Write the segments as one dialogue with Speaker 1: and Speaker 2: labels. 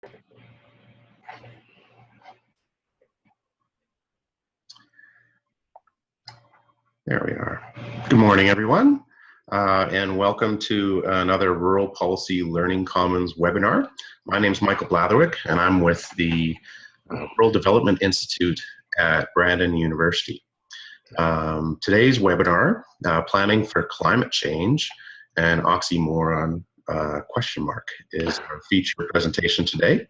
Speaker 1: There we are. Good morning, everyone, and welcome to another Rural Policy Learning Commons webinar. My name is Michael Blatherwick, and I'm with the Rural Development Institute at Brandon University. Today's webinar, Planning for Climate Change and Oxymoron, question mark, is our feature presentation today.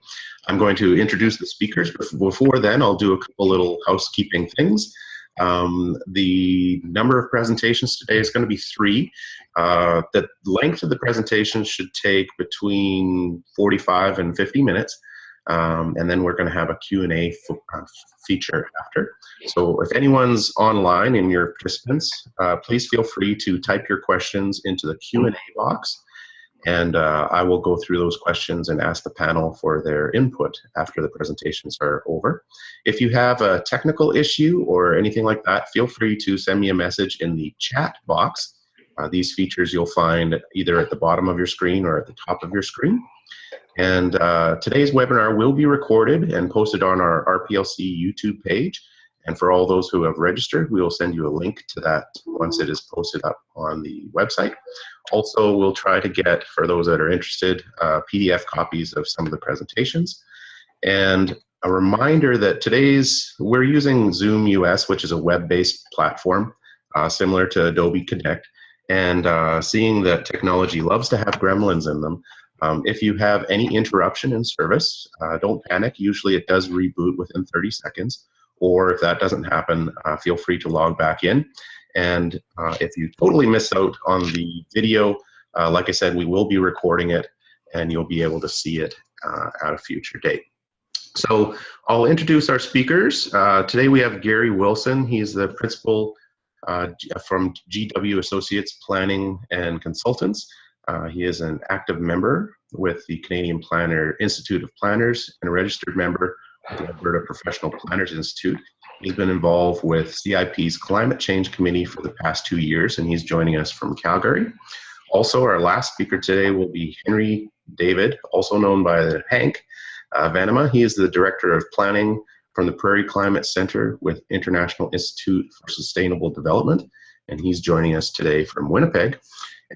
Speaker 1: I'm going to introduce the speakers, but before then I'll do a couple little housekeeping things. The number of presentations today is going to be 3. The length of the presentation should take between 45 and 50 minutes. And then we're going to have a Q&A feature after. So if anyone's online and you're participants, please feel free to type your questions into the Q&A box. And I will go through those questions and ask the panel for their input after the presentations are over. If you have a technical issue or anything like that, feel free to send me a message in the chat box. These features you'll find either at the bottom of your screen or at the top of your screen. And today's webinar will be recorded and posted on our RPLC YouTube page. And for all those who have registered, we will send you a link to that once it is posted up on the website. Also, we'll try to get, for those that are interested, PDF copies of some of the presentations. And a reminder that we're using Zoom US, which is a web-based platform similar to Adobe Connect. And seeing that technology loves to have gremlins in them, if you have any interruption in service, don't panic. Usually it does reboot within 30 seconds. Or if that doesn't happen, feel free to log back in. And if you totally miss out on the video, like I said, we will be recording it and you'll be able to see it at a future date. So I'll introduce our speakers. Today we have Gary Willson. He's the principal from GW Associates Planning and Consultants. He is an active member with the Canadian Institute of Planners and a registered member with the Alberta Professional Planners Institute. He's been involved with CIP's Climate Change Committee for the past 2 years, and he's joining us from Calgary. Also, our last speaker today will be Henry David, also known by Hank Venema. He is the Director of Planning from the Prairie Climate Center with International Institute for Sustainable Development, and he's joining us today from Winnipeg.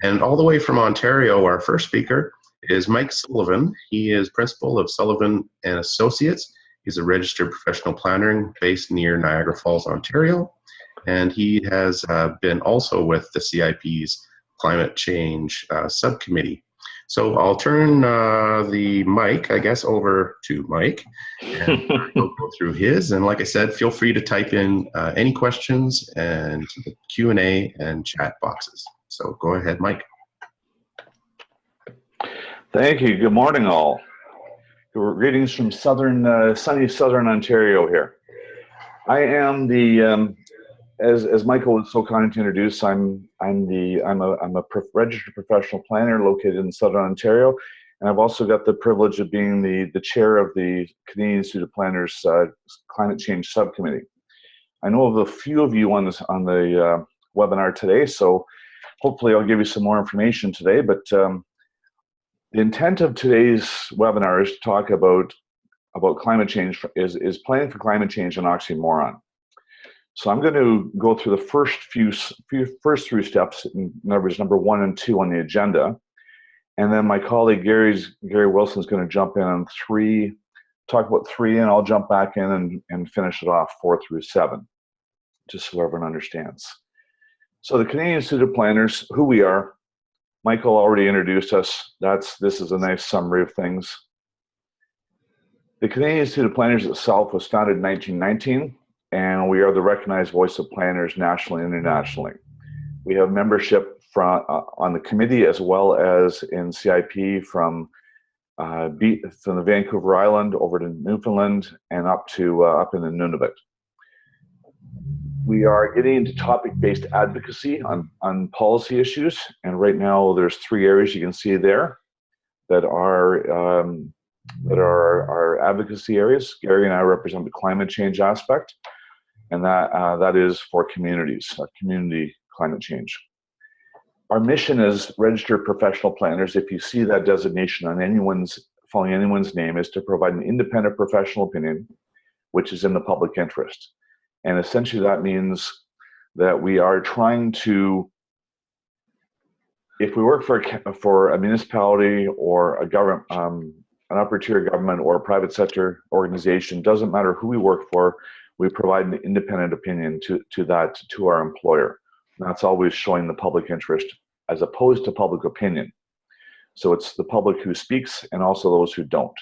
Speaker 1: And all the way from Ontario, our first speaker is Mike Sullivan. He is principal of Sullivan Associates. He's a registered professional planner based near Niagara Falls, Ontario, and he has been also with the CIP's Climate Change Subcommittee. So I'll turn the mic, I guess, over to Mike, and we'll go through his. And like I said, feel free to type in any questions and the Q&A and chat boxes. So go ahead, Mike.
Speaker 2: Thank you. Good morning, all. Greetings from sunny southern Ontario here. I am the, as Michael was so kind to introduce, I'm a registered professional planner located in southern Ontario, and I've also got the privilege of being the chair of the Canadian Institute of Planners Climate Change Subcommittee. I know of a few of you on the webinar today, so hopefully I'll give you some more information today. But the intent of today's webinar is to talk about climate change, is planning for climate change and oxymoron. So I'm going to go through the first three steps, in numbers number 1 and 2 on the agenda, and then my colleague Gary Willson is going to jump in on 3, talk about 3, and I'll jump back in and finish it off 4 through 7, just so everyone understands. So the Canadian Institute of Planners, who we are. Michael already introduced us. This is a nice summary of things. The Canadian Institute of Planners itself was founded in 1919, and we are the recognized voice of planners nationally and internationally. We have membership on the committee as well as in CIP from the Vancouver Island over to Newfoundland and up in the Nunavut. We are getting into topic-based advocacy on policy issues, and right now there's 3 areas you can see there that are our advocacy areas. Gary and I represent the climate change aspect, and that is for communities, community climate change. Our mission as registered professional planners, if you see that designation on anyone's calling anyone's name, is to provide an independent professional opinion, which is in the public interest. And essentially that means that we are trying to, if we work for a municipality or a government, an upper tier government or a private sector organization, doesn't matter who we work for, we provide an independent opinion to our employer. And that's always showing the public interest as opposed to public opinion. So it's the public who speaks and also those who don't.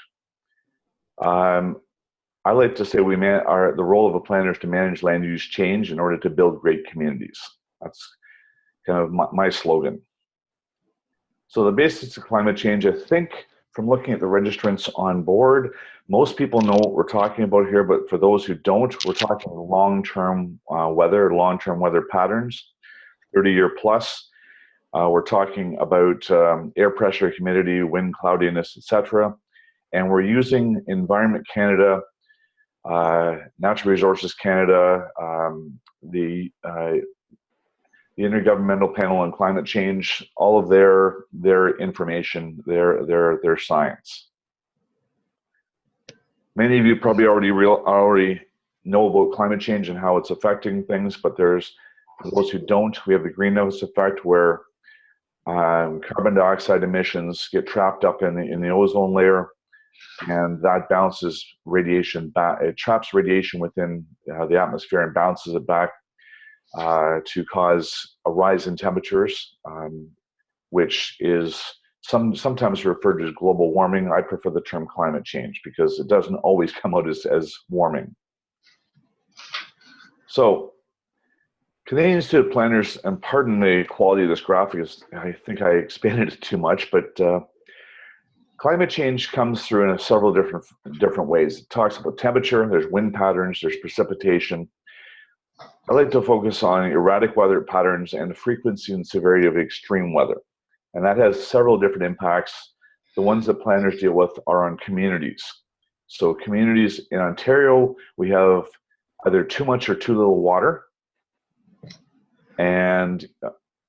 Speaker 2: I like to say the role of a planner is to manage land use change in order to build great communities. That's kind of my slogan. So the basics of climate change, I think from looking at the registrants on board, most people know what we're talking about here, but for those who don't, we're talking long-term weather patterns, 30-year plus. We're talking about air pressure, humidity, wind, cloudiness, etc. And we're using Environment Canada, Natural Resources Canada, the Intergovernmental Panel on Climate Change, all of their information, their science. Many of you probably already know about climate change and how it's affecting things, but for those who don't, we have the greenhouse effect where carbon dioxide emissions get trapped up in the ozone layer, and that bounces radiation back. It traps radiation within the atmosphere and bounces it back to cause a rise in temperatures, which is sometimes referred to as global warming. I prefer the term climate change because it doesn't always come out as warming. So Canadian Institute of Planners, and pardon the quality of this graphic, I think I expanded it too much, but climate change comes through in several different ways. It talks about temperature, there's wind patterns, there's precipitation. I like to focus on erratic weather patterns and the frequency and severity of extreme weather. And that has several different impacts. The ones that planners deal with are on communities. So communities in Ontario, we have either too much or too little water. And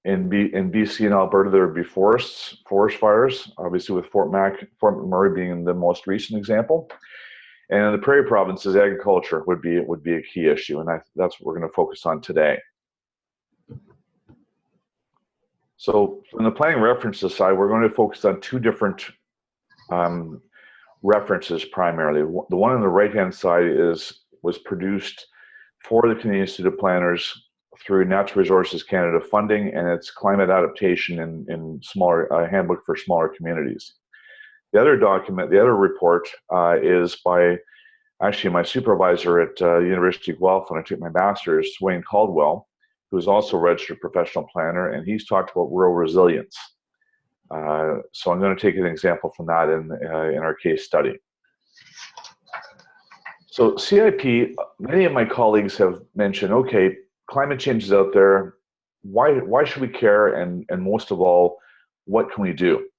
Speaker 2: in BC and Alberta, there would be forest fires, obviously with Fort McMurray being the most recent example. And in the prairie provinces, agriculture would be a key issue, and that's what we're going to focus on today. So from the planning references side, we're going to focus on two different references primarily. The one on the right-hand side was produced for the Canadian Institute of Planners through Natural Resources Canada funding, and it's climate adaptation in smaller handbook for smaller communities. The other document, the other report, is by actually my supervisor at the University of Guelph when I took my master's, Wayne Caldwell, who's also a registered professional planner, and he's talked about rural resilience. So I'm going to take an example from that in our case study. So CIP, many of my colleagues have mentioned, okay, climate change is out there. Why should we care? And most of all, what can we do?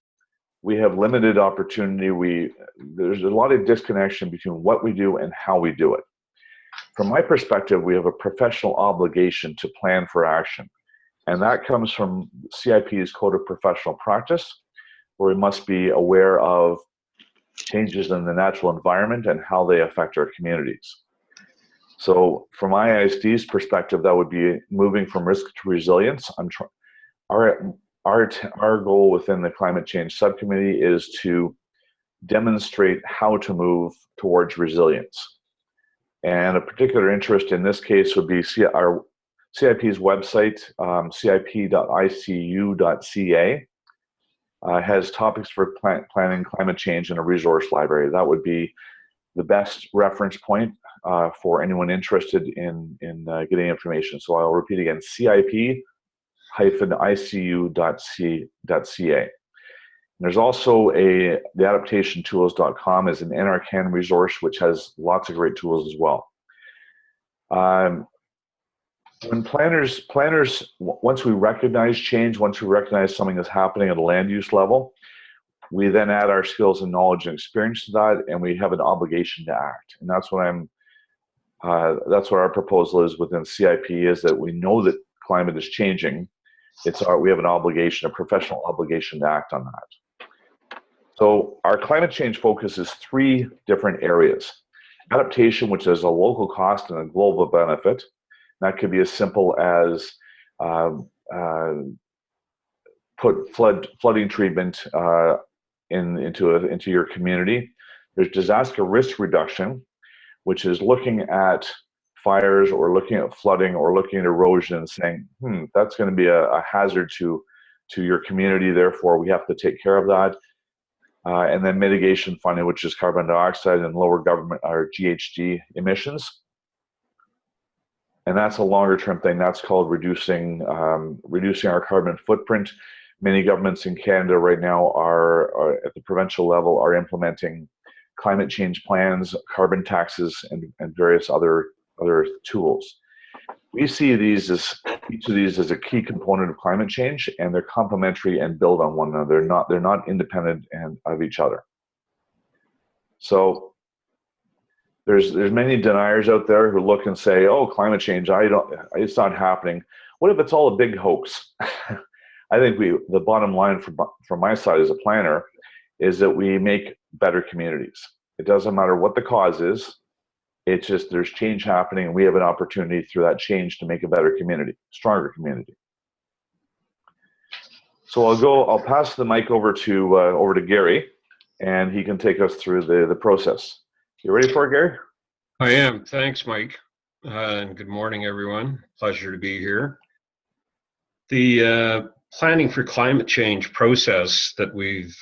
Speaker 2: We have limited opportunity. There's a lot of disconnection between what we do and how we do it. From my perspective, we have a professional obligation to plan for action. And that comes from CIP's Code of Professional Practice, where we must be aware of changes in the natural environment and how they affect our communities. So from IISD's perspective, that would be moving from risk to resilience. Our goal within the climate change subcommittee is to demonstrate how to move towards resilience. And a particular interest in this case would be our CIP's website, cip.icu.ca, has topics for planning climate change in a resource library. That would be the best reference point for anyone interested in getting information. So I'll repeat again, cip-icu.ca. There's also the adaptationtools.com is an NRCan resource, which has lots of great tools as well. When planners, once we recognize change, once we recognize something is happening at a land use level, we then add our skills and knowledge and experience to that, and we have an obligation to act. And that's what that's what our proposal is within CIP, is that we know that climate is changing. We have an obligation, a professional obligation to act on that. So our climate change focuses 3 different areas. Adaptation, which is a local cost and a global benefit. That could be as simple as put flooding treatment into your community. There's disaster risk reduction, which is looking at fires or looking at flooding or looking at erosion and saying, that's going to be a hazard to your community, therefore we have to take care of that. And then mitigation funding, which is carbon dioxide and lower government or GHG emissions. And that's a longer term thing. That's called reducing our carbon footprint. Many governments in Canada right now are at the provincial level are implementing climate change plans, carbon taxes, and various other tools. We see each of these as a key component of climate change, and they're complementary and build on one another. They're not independent of each other. So there's many deniers out there who look and say, "Oh, climate change, it's not happening." What if it's all a big hoax? I think the bottom line from my side as a planner is that we make better communities. It doesn't matter what the cause is. It's just there's change happening, and we have an opportunity through that change to make a better community, stronger community. So I'll pass the mic over to Gary, and he can take us through the process. You ready for it, Gary?
Speaker 3: I am. Thanks, Mike. And good morning, everyone. Pleasure to be here. The planning for climate change process that we've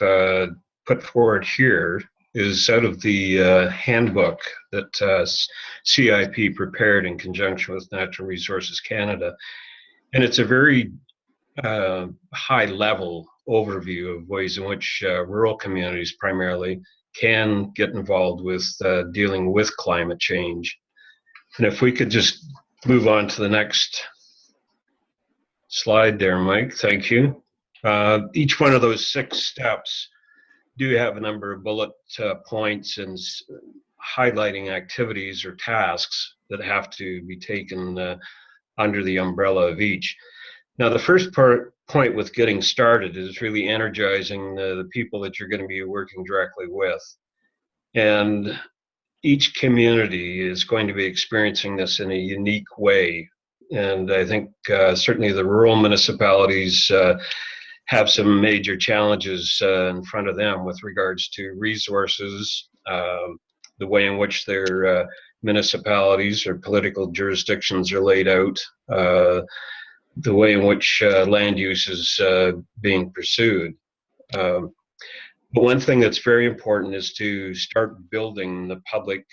Speaker 3: put forward here is out of the handbook that CIP prepared in conjunction with Natural Resources Canada. And it's a very high-level overview of ways in which rural communities primarily can get involved with dealing with climate change. And if we could just move on to the next slide there, Mike, thank you. Each one of those 6 steps do have a number of bullet points and highlighting activities or tasks that have to be taken under the umbrella of each. Now, the first point with getting started is really energizing the people that you're going to be working directly with. And each community is going to be experiencing this in a unique way. And I think certainly the rural municipalities have some major challenges in front of them with regards to resources, the way in which their municipalities or political jurisdictions are laid out, the way in which land use is being pursued. But one thing that's very important is to start building the public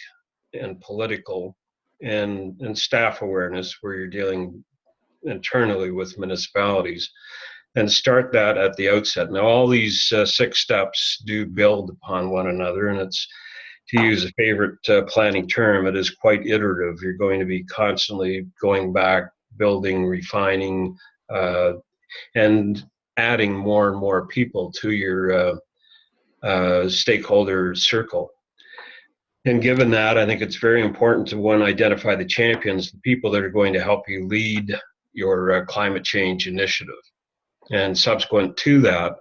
Speaker 3: and political and staff awareness where you're dealing internally with municipalities, and start that at the outset. Now, all these 6 steps do build upon one another, and it's, to use a favorite planning term, it is quite iterative. You're going to be constantly going back, building, refining, and adding more and more people to your stakeholder circle. And given that, I think it's very important to, one, identify the champions, the people that are going to help you lead your climate change initiative. And subsequent to that,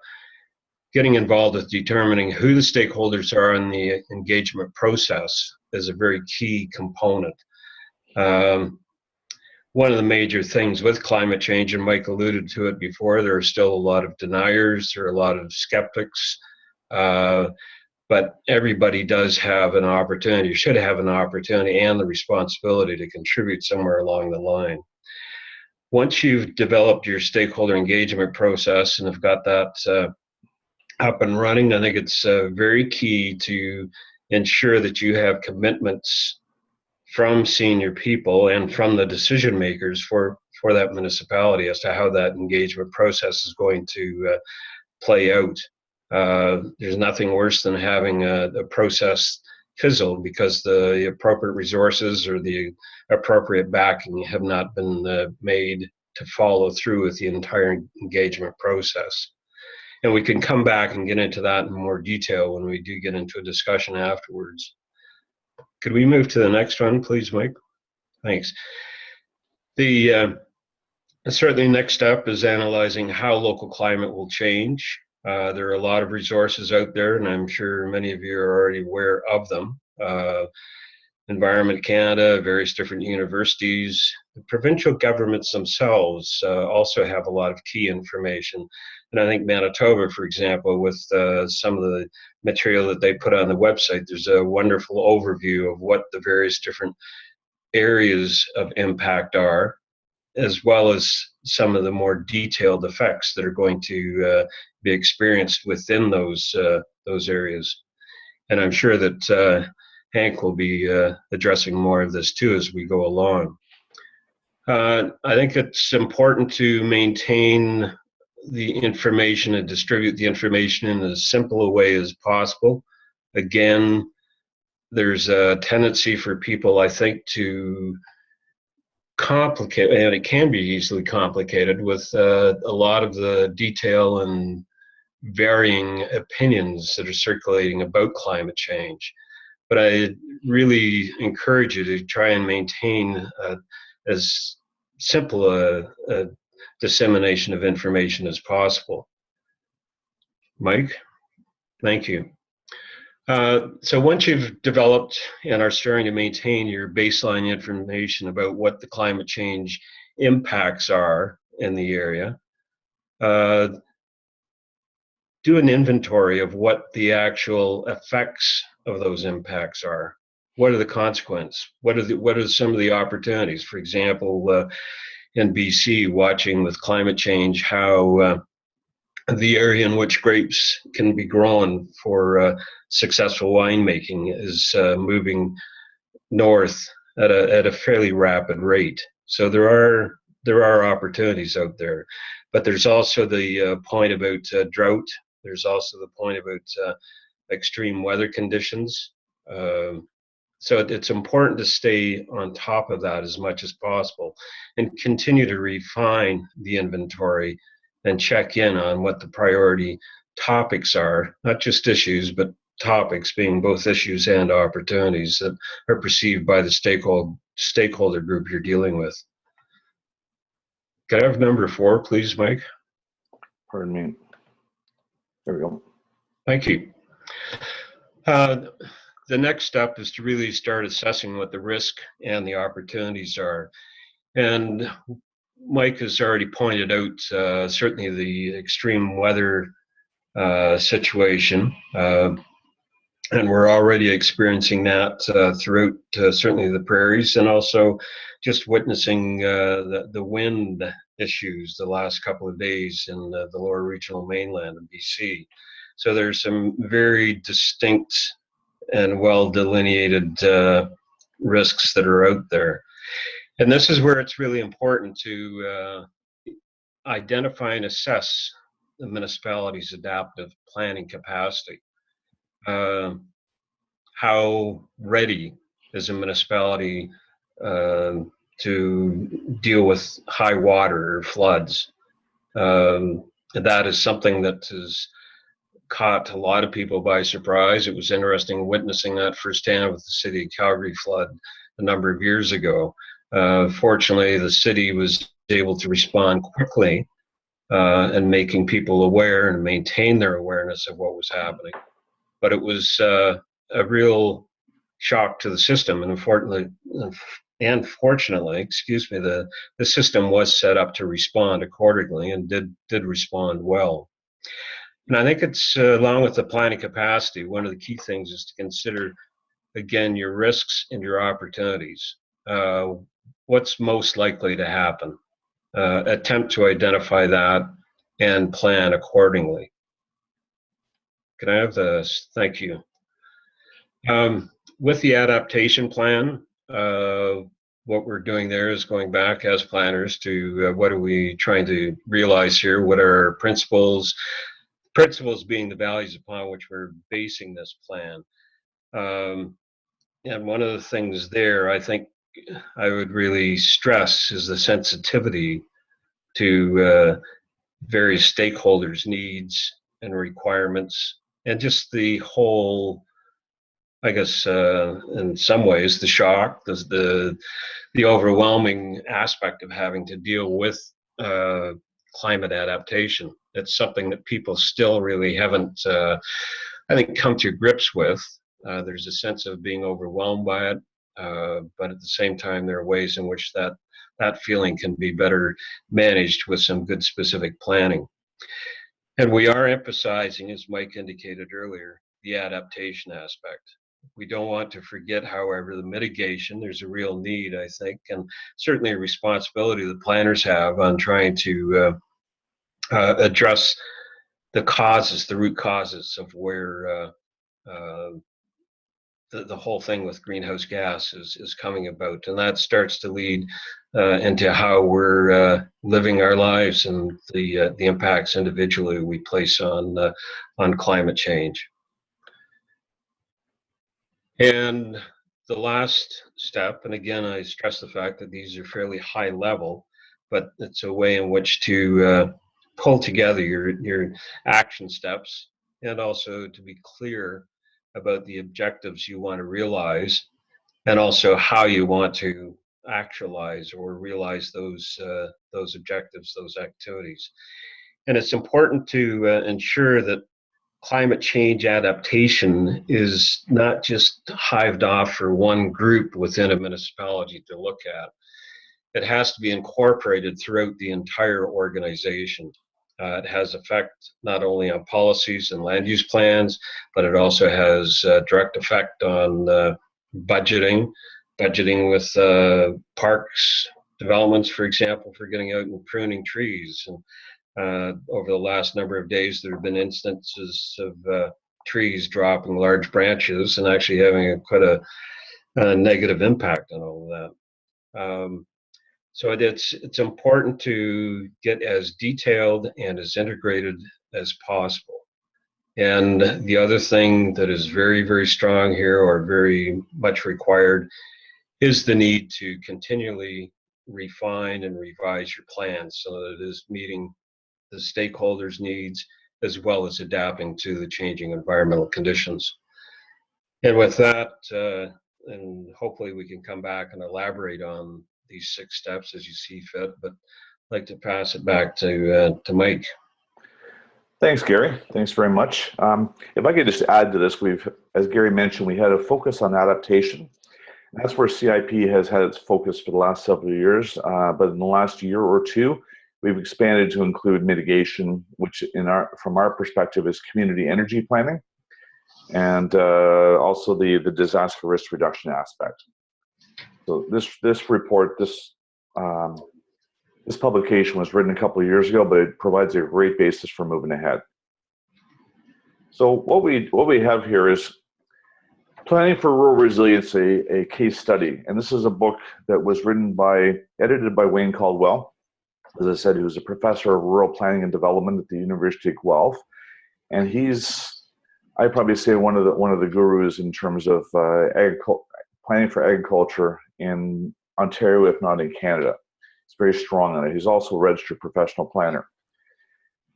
Speaker 3: getting involved with determining who the stakeholders are in the engagement process is a very key component. One of the major things with climate change, and Mike alluded to it before, there are still a lot of deniers, there are a lot of skeptics, but everybody does have an opportunity, should have an opportunity and the responsibility to contribute somewhere along the line. Once you've developed your stakeholder engagement process and have got that up and running, I think it's very key to ensure that you have commitments from senior people and from the decision makers for that municipality as to how that engagement process is going to play out. There's nothing worse than having a process fizzle because the appropriate resources or the appropriate backing have not been made to follow through with the entire engagement process. And we can come back and get into that in more detail when we do get into a discussion afterwards. Could we move to the next one, please, Mike? Thanks. The certainly next step is analyzing how local climate will change There are a lot of resources out there, and I'm sure many of you are already aware of them. Environment Canada, various different universities, the provincial governments themselves also have a lot of key information. And I think Manitoba, for example, with some of the material that they put on the website, there's a wonderful overview of what the various different areas of impact are, as well as some of the more detailed effects that are going to be experienced within those areas. And I'm sure that Hank will be addressing more of this too as we go along. I think it's important to maintain the information and distribute the information in as simple a way as possible. Again, there's a tendency for people, I think, to complicate, and it can be easily complicated with a lot of the detail and varying opinions that are circulating about climate change. But I really encourage you to try and maintain as simple a dissemination of information as possible. Mike, thank you. So once you've developed and are starting to maintain your baseline information about what the climate change impacts are in the area, do an inventory of what the actual effects of those impacts are. What are the consequences? What are some of the opportunities? For example, in BC, watching with climate change how the area in which grapes can be grown for successful winemaking is moving north at a fairly rapid rate. So there are opportunities out there, but there's also the point about drought. There's also the point about extreme weather conditions. So it's important to stay on top of that as much as possible and continue to refine the inventory and check in on what the priority topics are, not just issues, but topics, being both issues and opportunities that are perceived by the stakeholder group you're dealing with. Can I have number 4, please, Mike?
Speaker 2: Pardon me. There we go.
Speaker 3: Thank you. The next step is to really start assessing what the risk and the opportunities are. And Mike has already pointed out certainly the extreme weather situation, and we're already experiencing that throughout certainly the prairies, and also just witnessing the wind issues the last couple of days in the lower regional mainland of BC. So there's some very distinct and well delineated risks that are out there. And this is where it's really important to identify and assess the municipality's adaptive planning capacity. How ready is a municipality to deal with high water or floods? That is something that has caught a lot of people by surprise. It was interesting witnessing that firsthand with the city of Calgary flood a number of years ago. Fortunately, the city was able to respond quickly and making people aware and maintain their awareness of what was happening. But it was a real shock to the system, and fortunately, excuse me, the system was set up to respond accordingly and did respond well. And I think it's, along with the planning capacity, one of the key things is to consider, again, your risks and your opportunities. What's most likely to happen? Attempt to identify that and plan accordingly. Can I have this? Thank you. With the adaptation plan, what we're doing there is going back as planners to what are we trying to realize here? What are our principles? Principles being the values upon which we're basing this plan. And one of the things there, I think I would really stress, is the sensitivity to various stakeholders' needs and requirements, and just the whole, I guess, in some ways, the shock, the overwhelming aspect of having to deal with climate adaptation. it's something that people still really haven't, I think, come to grips with. There's a sense of being overwhelmed by it, but at the same time, there are ways in which that feeling can be better managed with some good specific planning. And we are emphasizing, as Mike indicated earlier, the adaptation aspect. We don't want to forget, however, the mitigation. There's a real need, I think, and certainly a responsibility the planners have on trying to address the causes, the root causes of where the whole thing with greenhouse gas is coming about. And that starts to lead into how we're living our lives and the impacts individually we place on climate change. And the last step, and again, I stress the fact that these are fairly high level, but it's a way in which to pull together your action steps and also to be clear about the objectives you want to realize and also how you want to actualize or realize those objectives, those activities. And it's important to ensure that climate change adaptation is not just hived off for one group within a municipality to look at. It has to be incorporated throughout the entire organization. It has effect not only on policies and land use plans, but it also has direct effect on budgeting with parks developments, for example, for getting out and pruning trees. And over the last number of days, there have been instances of trees dropping large branches and actually having quite a negative impact on all of that. So it's important to get as detailed and as integrated as possible. And the other thing that is very, very strong here, or very much required, is the need to continually refine and revise your plans so that it is meeting the stakeholders' needs as well as adapting to the changing environmental conditions. And with that, and hopefully we can come back and elaborate on these 6 steps as you see fit, but I'd like to pass it back to Mike.
Speaker 2: Thanks, Gary. Thanks very much. If I could just add to this, as Gary mentioned, we had a focus on adaptation. That's where CIP has had its focus for the last several years, but in the last year or two, we've expanded to include mitigation, which from our perspective is community energy planning, and also the disaster risk reduction aspect. So this report, this publication was written a couple of years ago, but it provides a great basis for moving ahead. So what we have here is Planning for Rural Resiliency, a case study, and this is a book that was edited by Wayne Caldwell. As I said, he was a professor of rural planning and development at the University of Guelph, and I'd probably say one of the gurus in terms of planning for agriculture in Ontario, if not in Canada. He's very strong on it. He's also a registered professional planner.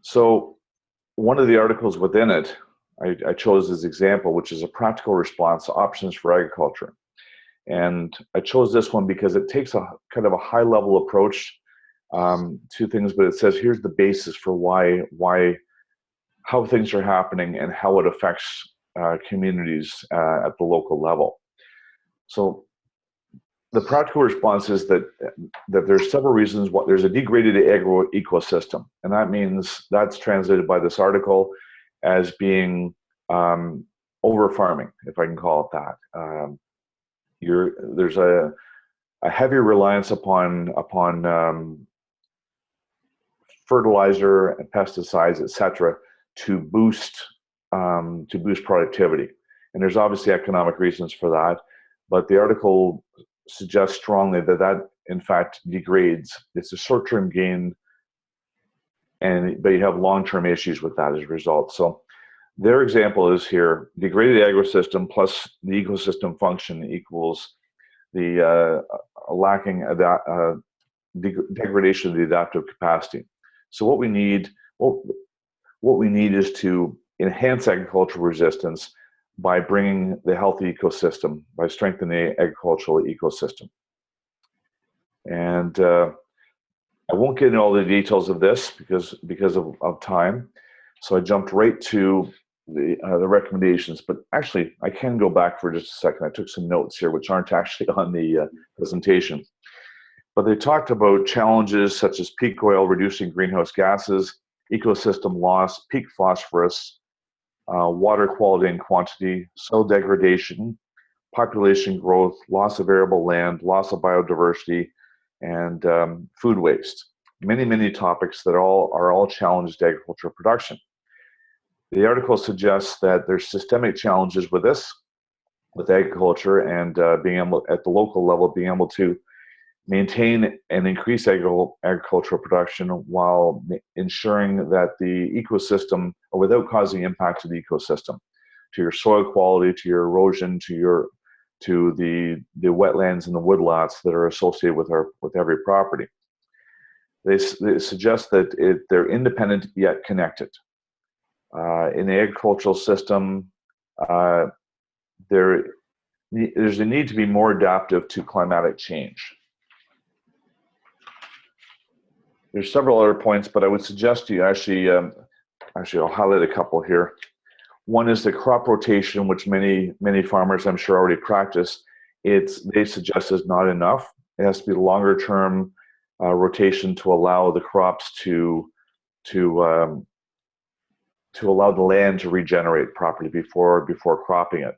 Speaker 2: So one of the articles within it, I chose as example, which is a practical response to options for agriculture. And I chose this one because it takes a kind of a high level approach to things, but it says here's the basis for how things are happening and how it affects communities at the local level. So the practical response is that there's several reasons why there's a degraded agro-ecosystem, and that means that's translated by this article as being over farming, if I can call it that. There's a heavy reliance upon fertilizer and pesticides, etc., to boost productivity, and there's obviously economic reasons for that. But the article suggests strongly that in fact degrades. It's a short-term gain, but you have long-term issues with that as a result. So their example is here: degraded agro-system plus the ecosystem function equals the lacking degradation of the adaptive capacity. So what we need is to enhance agricultural resistance by bringing the healthy ecosystem, by strengthening the agricultural ecosystem. And I won't get into all the details of this because of time, so I jumped right to the recommendations. But actually, I can go back for just a second. I took some notes here, which aren't actually on the presentation. But they talked about challenges such as peak oil reducing greenhouse gases, ecosystem loss, peak phosphorus, water quality and quantity, soil degradation, population growth, loss of arable land, loss of biodiversity, and food waste. Many, many topics that are all challenges to agricultural production. The article suggests that there's systemic challenges with this, with agriculture, and being able, at the local level, being able to maintain and increase agricultural production while ensuring that the ecosystem, or without causing impact to the ecosystem, to your soil quality, to your erosion, to the wetlands and the woodlots that are associated with every property. They suggest that they're independent yet connected. In the agricultural system, there's a need to be more adaptive to climatic change. There's several other points, but I would suggest you actually I'll highlight a couple here. One is the crop rotation, which many farmers, I'm sure, already practice. They suggest is not enough. It has to be longer term rotation to allow the crops to allow the land to regenerate properly before cropping it.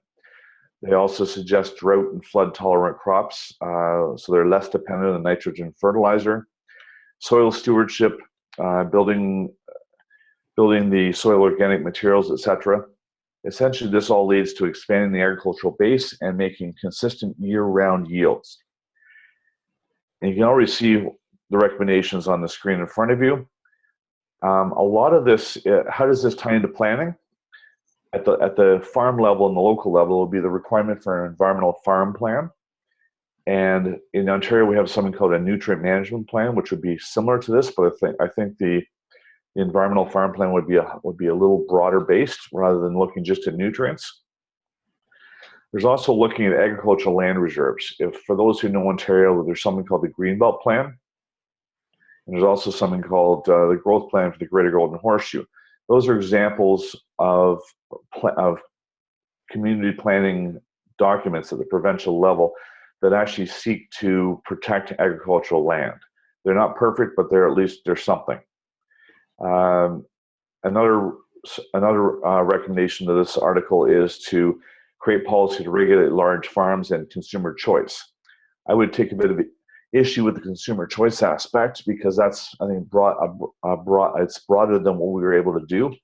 Speaker 2: They also suggest drought and flood tolerant crops, so they're less dependent on nitrogen fertilizer. Soil stewardship, building the soil organic materials, etc. Essentially, this all leads to expanding the agricultural base and making consistent year-round yields. And you can already see the recommendations on the screen in front of you. A lot of this, how does this tie into planning? At the farm level and the local level will be the requirement for an environmental farm plan. And in Ontario, we have something called a nutrient management plan, which would be similar to this, but I think the environmental farm plan would be a little broader based rather than looking just at nutrients. There's also looking at agricultural land reserves. For those who know Ontario, there's something called the Greenbelt Plan, and there's also something called the Growth Plan for the Greater Golden Horseshoe. Those are examples of community planning documents at the provincial level that actually seek to protect agricultural land. They're not perfect, but they're at least there's something. Another recommendation to this article is to create policy to regulate large farms and consumer choice. I would take a bit of the issue with the consumer choice aspect because that's, I think, it's broader than what we were able to do,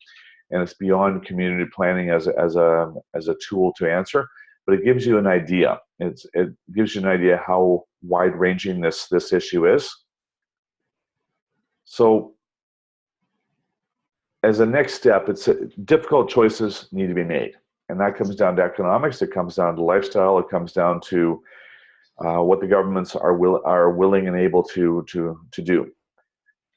Speaker 2: and it's beyond community planning as a tool to answer. But it gives you an idea. It gives you an idea how wide-ranging this issue is. So, as a next step, difficult choices need to be made, and that comes down to economics. It comes down to lifestyle. It comes down to what the governments are willing and able to do.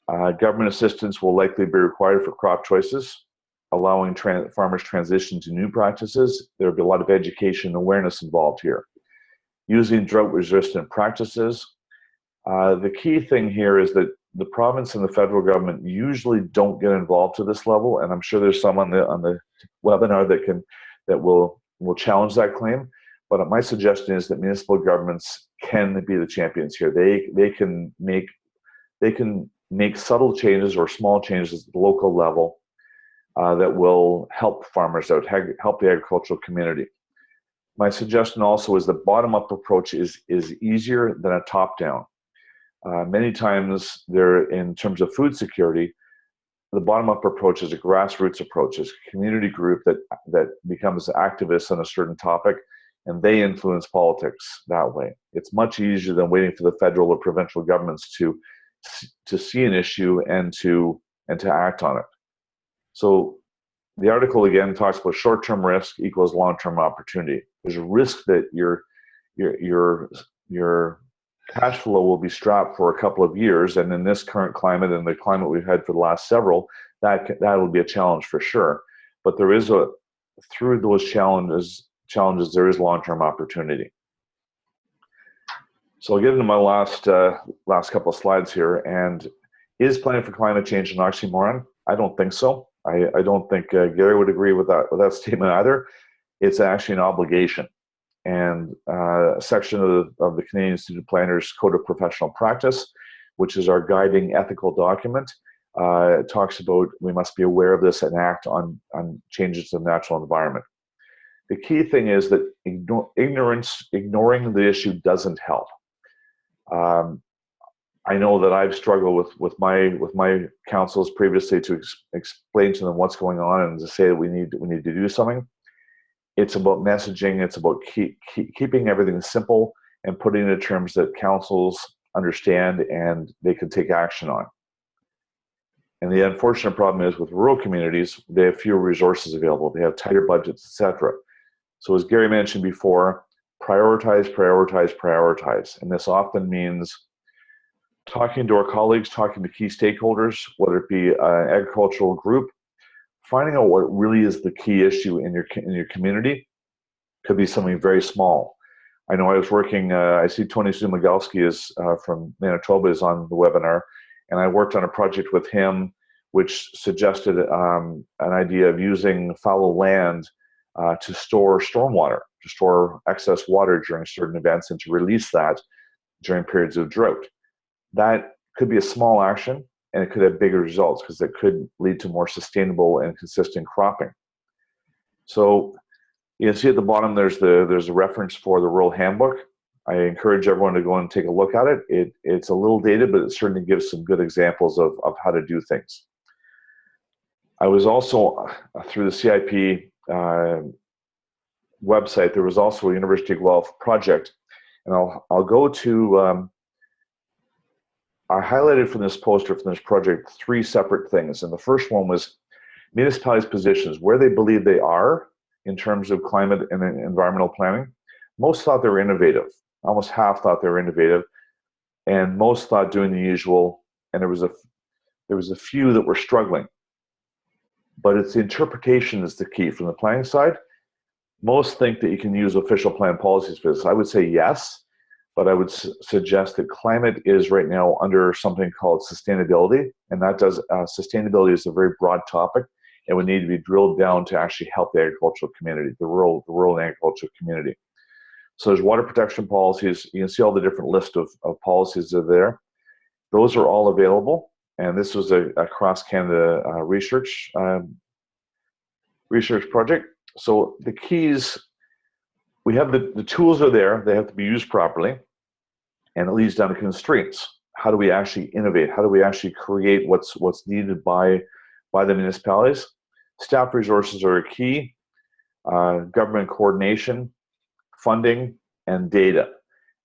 Speaker 2: Government assistance will likely be required for crop choices, allowing farmers transition to new practices. There will be a lot of education and awareness involved here. Using drought-resistant practices. The key thing here is that the province and the federal government usually don't get involved to this level, and I'm sure there's some on the webinar that will challenge that claim. But my suggestion is that municipal governments can be the champions here. They can make subtle changes or small changes at the local level that will help farmers out, help the agricultural community. My suggestion also is the bottom-up approach is easier than a top-down. Many times, in terms of food security, the bottom-up approach is a grassroots approach. It's a community group that becomes activists on a certain topic, and they influence politics that way. It's much easier than waiting for the federal or provincial governments to see an issue and to act on it. So the article again talks about short-term risk equals long-term opportunity. There's a risk that your cash flow will be strapped for a couple of years, and in this current climate and the climate we've had for the last several, that will be a challenge for sure. But there is through those challenges there is long-term opportunity. So I'll get into my last couple of slides here. And is planning for climate change an oxymoron? I don't think so. I don't think Gary would agree with that statement either. It's actually an obligation. And a section of the Canadian Institute of Planners Code of Professional Practice, which is our guiding ethical document, talks about we must be aware of this and act on changes to the natural environment. The key thing is that ignoring the issue doesn't help. I know that I've struggled with my councils previously to explain to them what's going on and to say that we need to do something. It's about messaging. It's about keeping everything simple and putting it in terms that councils understand and they can take action on. And the unfortunate problem is with rural communities, they have fewer resources available. They have tighter budgets, etc. So as Gary mentioned before, prioritize, prioritize, prioritize. And this often means talking to our colleagues, talking to key stakeholders, whether it be an agricultural group, finding out what really is the key issue in your community. Could be something very small. I know I was working, I see Tony Zumagalski is from Manitoba is on the webinar, and I worked on a project with him which suggested an idea of using fallow land to store stormwater, to store excess water during certain events and to release that during periods of drought. That could be a small action, and it could have bigger results because it could lead to more sustainable and consistent cropping. So you can see at the bottom there's a reference for the Rural Handbook. I encourage everyone to go and take a look at it. It's a little dated, but it certainly gives some good examples of how to do things. I was also, through the CIP website, there was also a University of Guelph project, and I'll go to, I highlighted from this poster, from this project, 3 separate things. And the first one was municipalities' positions, where they believe they are in terms of climate and environmental planning. Most thought they were innovative. Almost half thought they were innovative, and most thought doing the usual. And there was a few that were struggling. But it's the interpretation is the key from the planning side. Most think that you can use official plan policies for this. I would say yes, but I would suggest that climate is right now under something called sustainability, and that does sustainability is a very broad topic. It would need to be drilled down to actually help the agricultural community, the rural and agricultural community. So there's water protection policies. You can see all the different list of policies that are there. Those are all available. And this was a cross-Canada research project. So the keys, we have the tools are there. They have to be used properly. And it leads down to constraints. How do we actually innovate? How do we actually create what's needed by the municipalities? Staff resources are a key. Government coordination, funding, and data.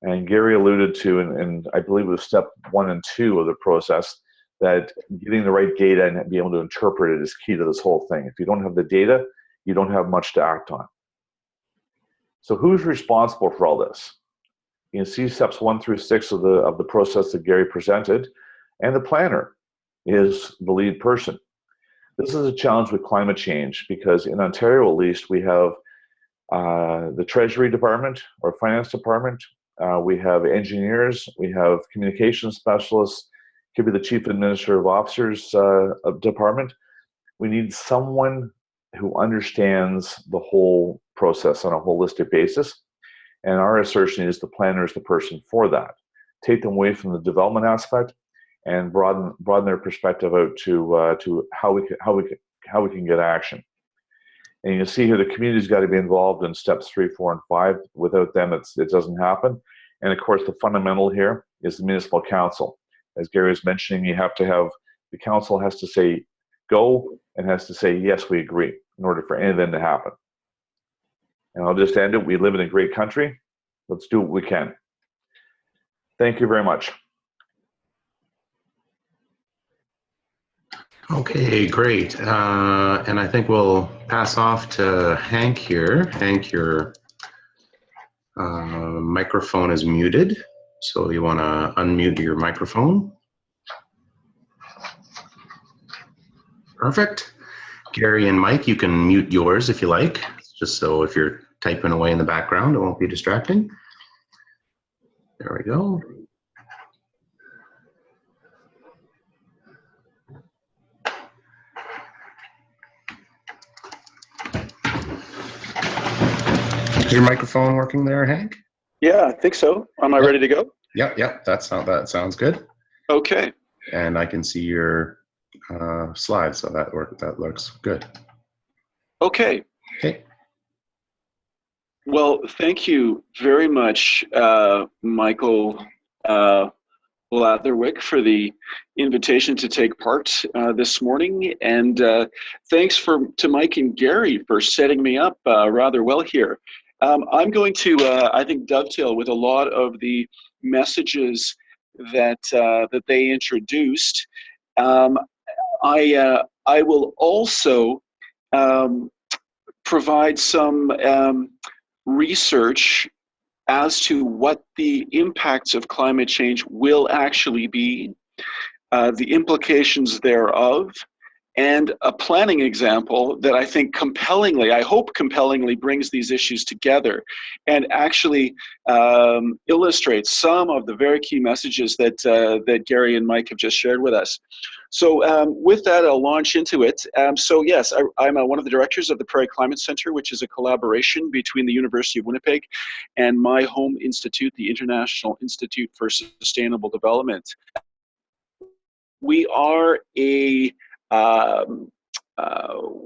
Speaker 2: And Gary alluded to, and I believe it was step 1 and 2 of the process, that getting the right data and being able to interpret it is key to this whole thing. If you don't have the data, you don't have much to act on. So who's responsible for all this? You can see steps 1 through 6 of the process that Gary presented, and the planner is the lead person. This is a challenge with climate change because in Ontario, at least, we have the Treasury Department or Finance Department. We have engineers. We have communications specialists. Could be the Chief Administrative Officer's department. We need someone who understands the whole process on a holistic basis. And our assertion is the planner is the person for that. Take them away from the development aspect and broaden their perspective out to how we can get action. And you can see here the community's got to be involved in steps 3, 4, and 5. Without them, it doesn't happen. And of course, the fundamental here is the municipal council. As Gary was mentioning, you have to have the council has to say go and has to say yes, we agree in order for anything to happen. And I'll just end it. We live in a great country. Let's do what we can. Thank you very much.
Speaker 1: Okay, great. And I think we'll pass off to Hank here. Hank, your microphone is muted, so you want to unmute your microphone. Perfect. Gary and Mike, you can mute yours if you like, just so if you're typing away in the background, it won't be distracting. There we go. Is your microphone working there, Hank?
Speaker 4: Yeah, I think so. Am I ready to go?
Speaker 1: Yep. That sounds good.
Speaker 4: Okay.
Speaker 1: And I can see your slides, so that looks good.
Speaker 4: Okay.
Speaker 1: Okay.
Speaker 4: Well, thank you very much, Michael Blatherwick, for the invitation to take part this morning, and thanks to Mike and Gary for setting me up rather well here. I'm going to, I think, dovetail with a lot of the messages that they introduced. I will also provide some research as to what the impacts of climate change will actually be, the implications thereof, and a planning example that I think I hope compellingly brings these issues together and actually illustrates some of the very key messages that Gary and Mike have just shared with us. So with that, I'll launch into it. So yes, I'm one of the directors of the Prairie Climate Center, which is a collaboration between the University of Winnipeg and my home institute, the International Institute for Sustainable Development. We are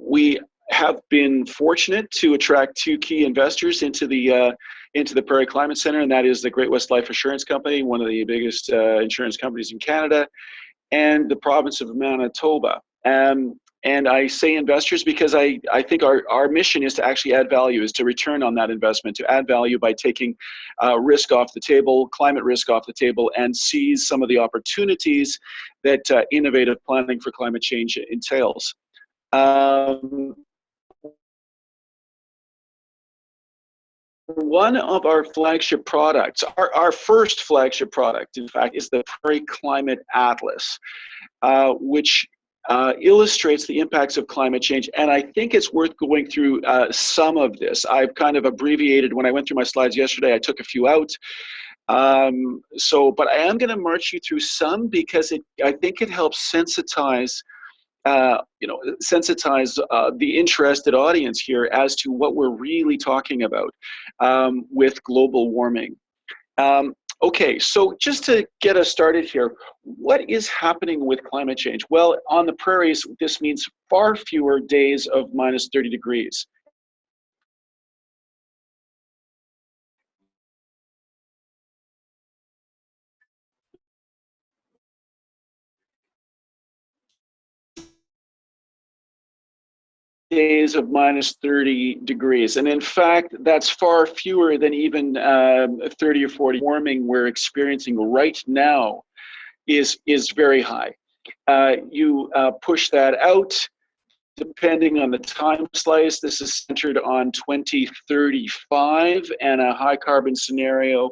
Speaker 4: we have been fortunate to attract two key investors into the Prairie Climate Center, and that is the Great West Life Assurance Company, one of the biggest insurance companies in Canada, and the province of Manitoba. And I say investors because I think our mission is to actually add value, is to return on that investment, to add value by taking risk off the table, climate risk off the table, and seize some of the opportunities that innovative planning for climate change entails. One of our flagship products, our first flagship product, in fact, is the Prairie Climate Atlas, which illustrates the impacts of climate change. And I think it's worth going through some of this. I've kind of abbreviated, when I went through my slides yesterday, I took a few out. But I am going to march you through some because I think it helps sensitize the interested audience here as to what we're really talking about with global warming. Okay, so just to get us started here, what is happening with climate change? Well, on the prairies, this means far fewer days of minus 30 degrees. Days of minus 30 degrees. And in fact, that's far fewer than even 30 or 40 warming we're experiencing right now is very high. You push that out, depending on the time slice. This is centered on 2035 and a high carbon scenario.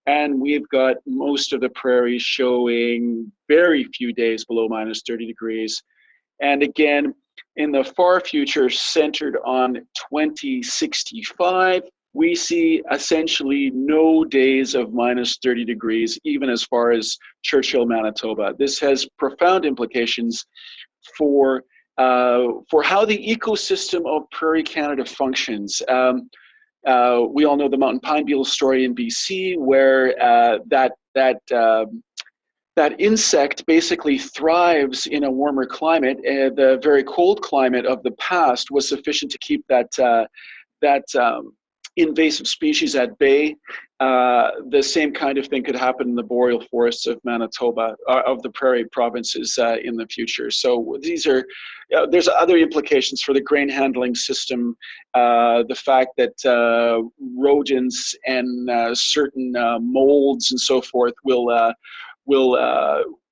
Speaker 4: And we've got most of the prairies showing very few days below minus 30 degrees. And again, in the far future, centered on 2065, we see essentially no days of minus 30 degrees, even as far as Churchill, Manitoba. This has profound implications for how the ecosystem of Prairie Canada functions. We all know the mountain pine beetle story in BC, where that insect basically thrives in a warmer climate. The very cold climate of the past was sufficient to keep that invasive species at bay. The same kind of thing could happen in the boreal forests of Manitoba, of the prairie provinces in the future. So these are, there's other implications for the grain handling system. The fact that rodents and certain molds and so forth will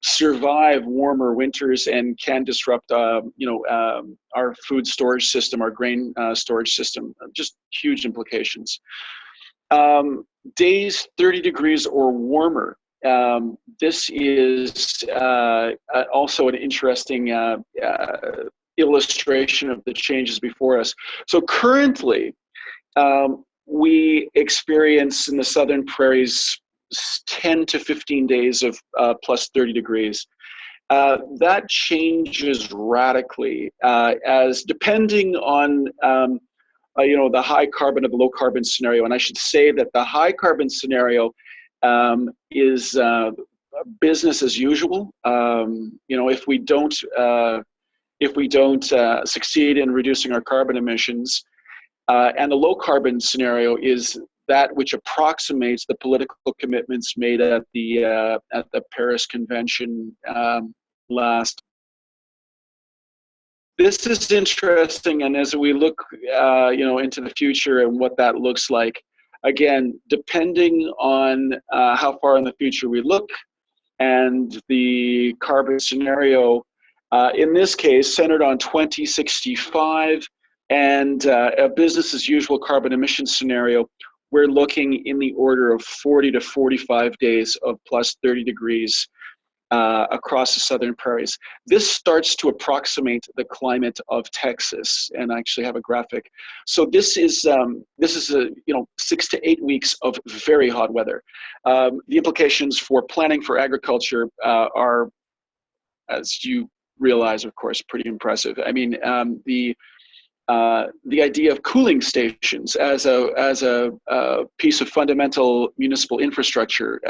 Speaker 4: survive warmer winters and can disrupt, our food storage system, our grain storage system. Just huge implications. Days 30 degrees or warmer. This is also an interesting illustration of the changes before us. So currently, we experience in the southern prairies 10 to 15 days of plus 30 degrees. That changes radically as depending on the high carbon or the low carbon scenario. And I should say that the high carbon scenario is business as usual. If we don't succeed in reducing our carbon emissions, and the low carbon scenario is that which approximates the political commitments made at the Paris Convention last. This is interesting, and as we look, into the future and what that looks like, again, depending on how far in the future we look, and the carbon scenario, in this case, centered on 2065, and a business as usual carbon emission scenario, we're looking in the order of 40 to 45 days of plus 30 degrees across the southern prairies. This starts to approximate the climate of Texas, and I actually have a graphic. So this is 6 to 8 weeks of very hot weather. The implications for planning for agriculture are, as you realize, of course, pretty impressive. I mean, the idea of cooling stations as a piece of fundamental municipal infrastructure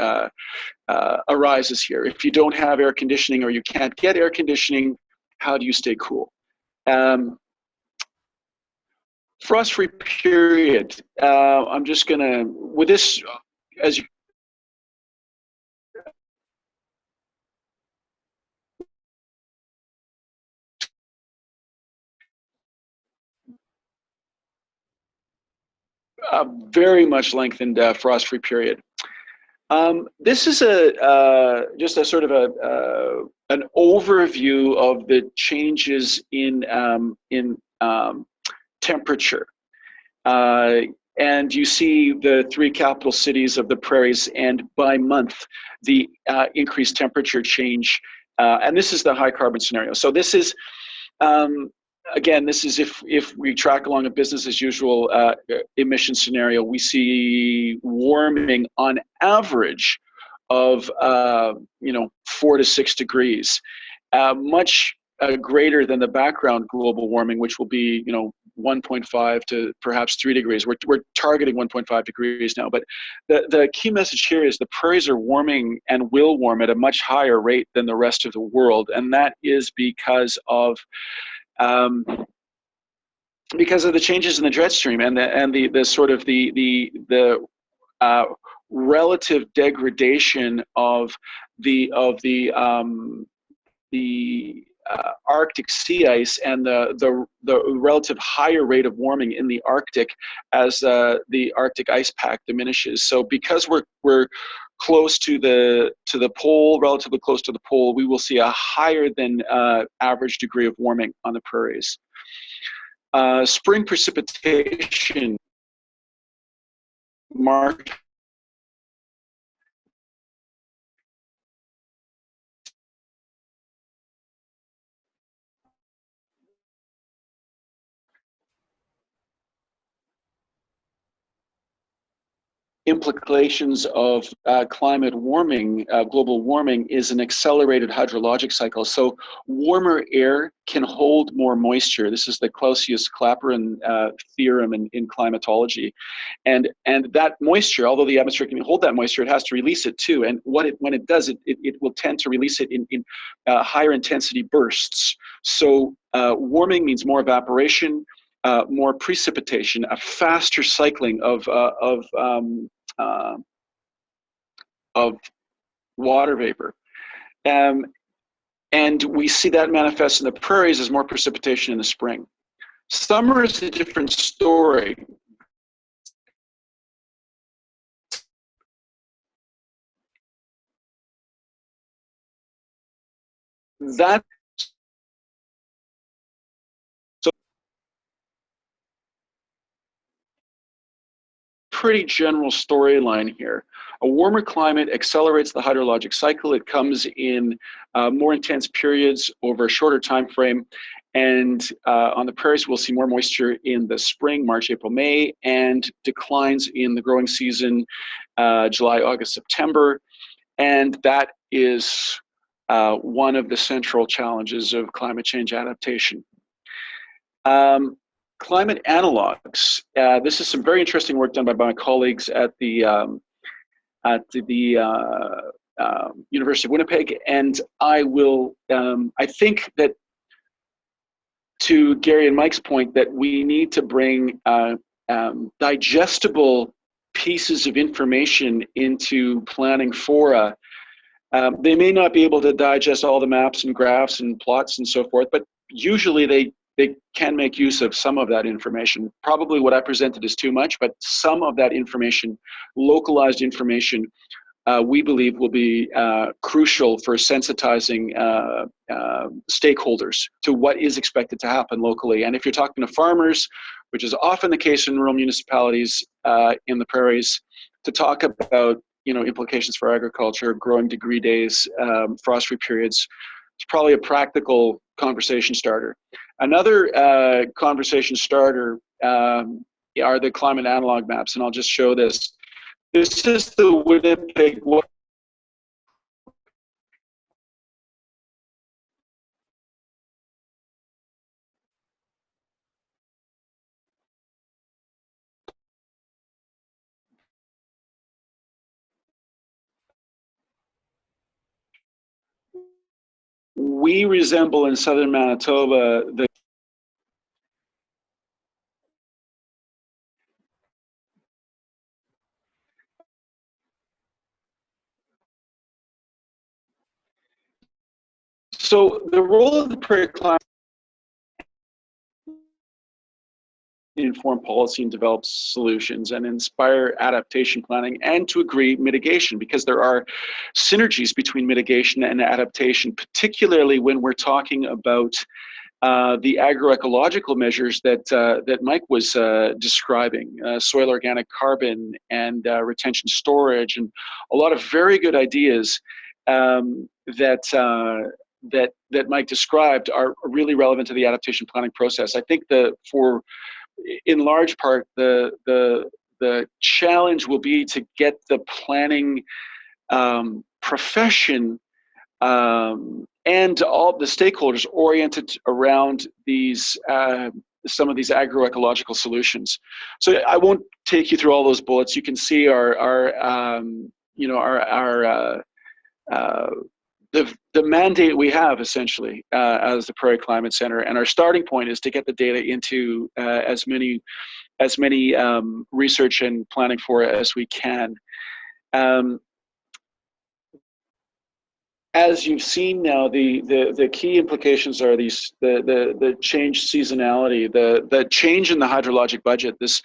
Speaker 4: arises here. If you don't have air conditioning or you can't get air conditioning, how do you stay cool? Frost-free period. I'm just gonna, with this, as you very much lengthened frost-free period. This is just a sort of an overview of the changes in temperature, and you see the 3 capital cities of the prairies, and by month the increased temperature change, and this is the high carbon scenario. So this is. Again, this is if we track along a business as usual emission scenario, we see warming on average of 4 to 6 degrees, much greater than the background global warming, which will be 1.5 to perhaps 3 degrees. We're targeting 1.5 degrees now, but the key message here is the prairies are warming and will warm at a much higher rate than the rest of the world, and that is because of the changes in the jet stream and the sort of the relative degradation of the Arctic sea ice and the relative higher rate of warming in the Arctic as the Arctic ice pack diminishes. So because we're close to the pole, relatively close to the pole, we will see a higher than average degree of warming on the prairies. Spring precipitation, March. Implications of climate warming, global warming, is an accelerated hydrologic cycle. So warmer air can hold more moisture. This is the Clausius-Clapeyron theorem in climatology. And that moisture, although the atmosphere can hold that moisture, it has to release it too. And when it does, it will tend to release it in higher intensity bursts. So warming means more evaporation, more precipitation, a faster cycling of water vapor. And we see that manifest in the prairies as more precipitation in the spring. Summer is a different story. That pretty general storyline here. A warmer climate accelerates the hydrologic cycle. It comes in more intense periods over a shorter time frame. And on the prairies, we'll see more moisture in the spring, March, April, May, and declines in the growing season July, August, September, and that is one of the central challenges of climate change adaptation. Climate analogs. This is some very interesting work done by my colleagues at the University of Winnipeg, and I will. I think that, to Gary and Mike's point, that we need to bring digestible pieces of information into planning fora. They may not be able to digest all the maps and graphs and plots and so forth, but usually they can make use of some of that information. Probably what I presented is too much, but some of that information, localized information, we believe will be crucial for sensitizing stakeholders to what is expected to happen locally. And if you're talking to farmers, which is often the case in rural municipalities in the prairies, to talk about implications for agriculture, growing degree days, frost-free periods, it's probably a practical conversation starter. Another conversation starter are the climate analog maps, and I'll just show this. This is the Winnipeg. We resemble in southern Manitoba the role of the prairie climate inform policy and develop solutions and inspire adaptation planning, and to agree mitigation, because there are synergies between mitigation and adaptation, particularly when we're talking about the agroecological measures that Mike was describing, soil organic carbon and retention storage, and a lot of very good ideas that Mike described are really relevant to the adaptation planning process. I think in large part, the challenge will be to get the planning profession and all the stakeholders oriented around these some of these agroecological solutions. So I won't take you through all those bullets. You can see the mandate we have essentially as the Prairie Climate Center, and our starting point is to get the data into as many research and planning for as we can. As you've seen now, the key implications are the changed seasonality, the change in the hydrologic budget, this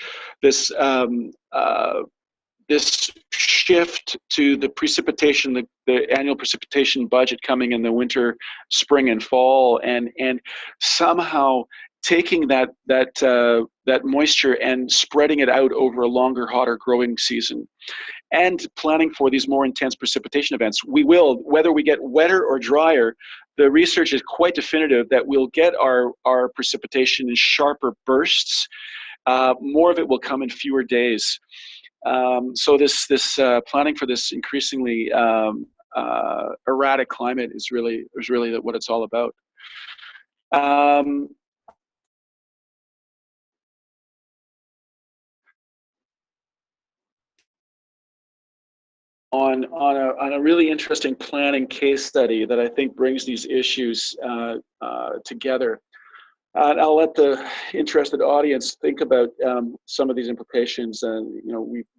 Speaker 4: shift to the precipitation, the annual precipitation budget coming in the winter, spring, and fall, and somehow taking that moisture and spreading it out over a longer, hotter growing season, and planning for these more intense precipitation events. We will, whether we get wetter or drier, the research is quite definitive that we'll get our precipitation in sharper bursts. More of it will come in fewer days. So this planning for this increasingly erratic climate is really what it's all about. On a really interesting planning case study that I think brings these issues together. And I'll let the interested audience think about some of these implications. And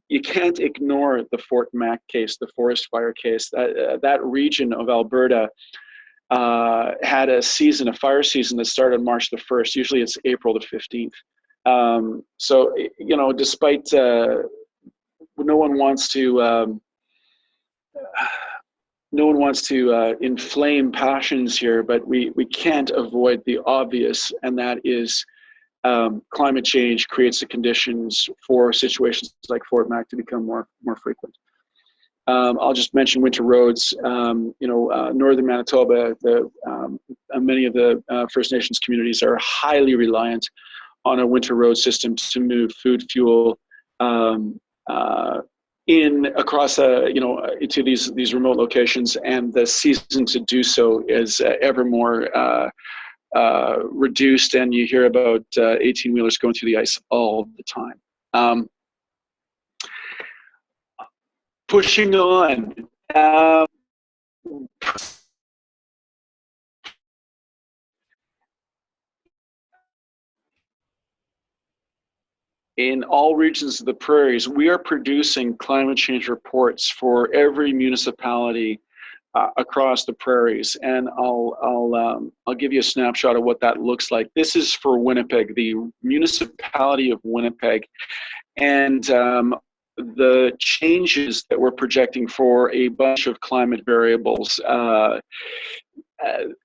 Speaker 4: you can't ignore the Fort Mac case, the forest fire case. That region of Alberta had a fire season that started March the 1st. Usually it's April the 15th. So despite no one wants to inflame passions here, but we can't avoid the obvious, and that is climate change creates the conditions for situations like Fort Mac to become more frequent. I'll just mention winter roads. Northern Manitoba, many of the First Nations communities are highly reliant on a winter road system to move food, fuel, across to these remote locations, and the season to do so is ever more reduced, and you hear about 18-wheelers going through the ice all the time. Pushing on. In all regions of the prairies, we are producing climate change reports for every municipality across the prairies, and I'll give you a snapshot of what that looks like. This is for Winnipeg, the municipality of Winnipeg, and the changes that we're projecting for a bunch of climate variables.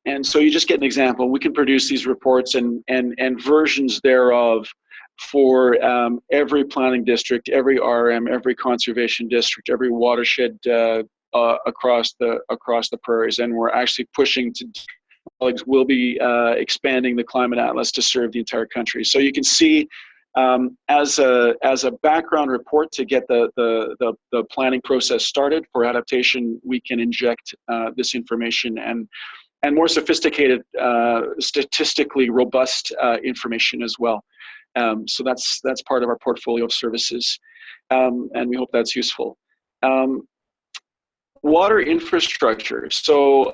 Speaker 4: And so you just get an example. We can produce these reports and versions thereof for every planning district, every RM, every conservation district, every watershed across the prairies. And we're actually pushing to, we'll be expanding the Climate Atlas to serve the entire country. So you can see, as a background report to get the planning process started for adaptation, we can inject this information and more sophisticated, statistically robust information as well. So that's part of our portfolio of services, and we hope that's useful. Water infrastructure. So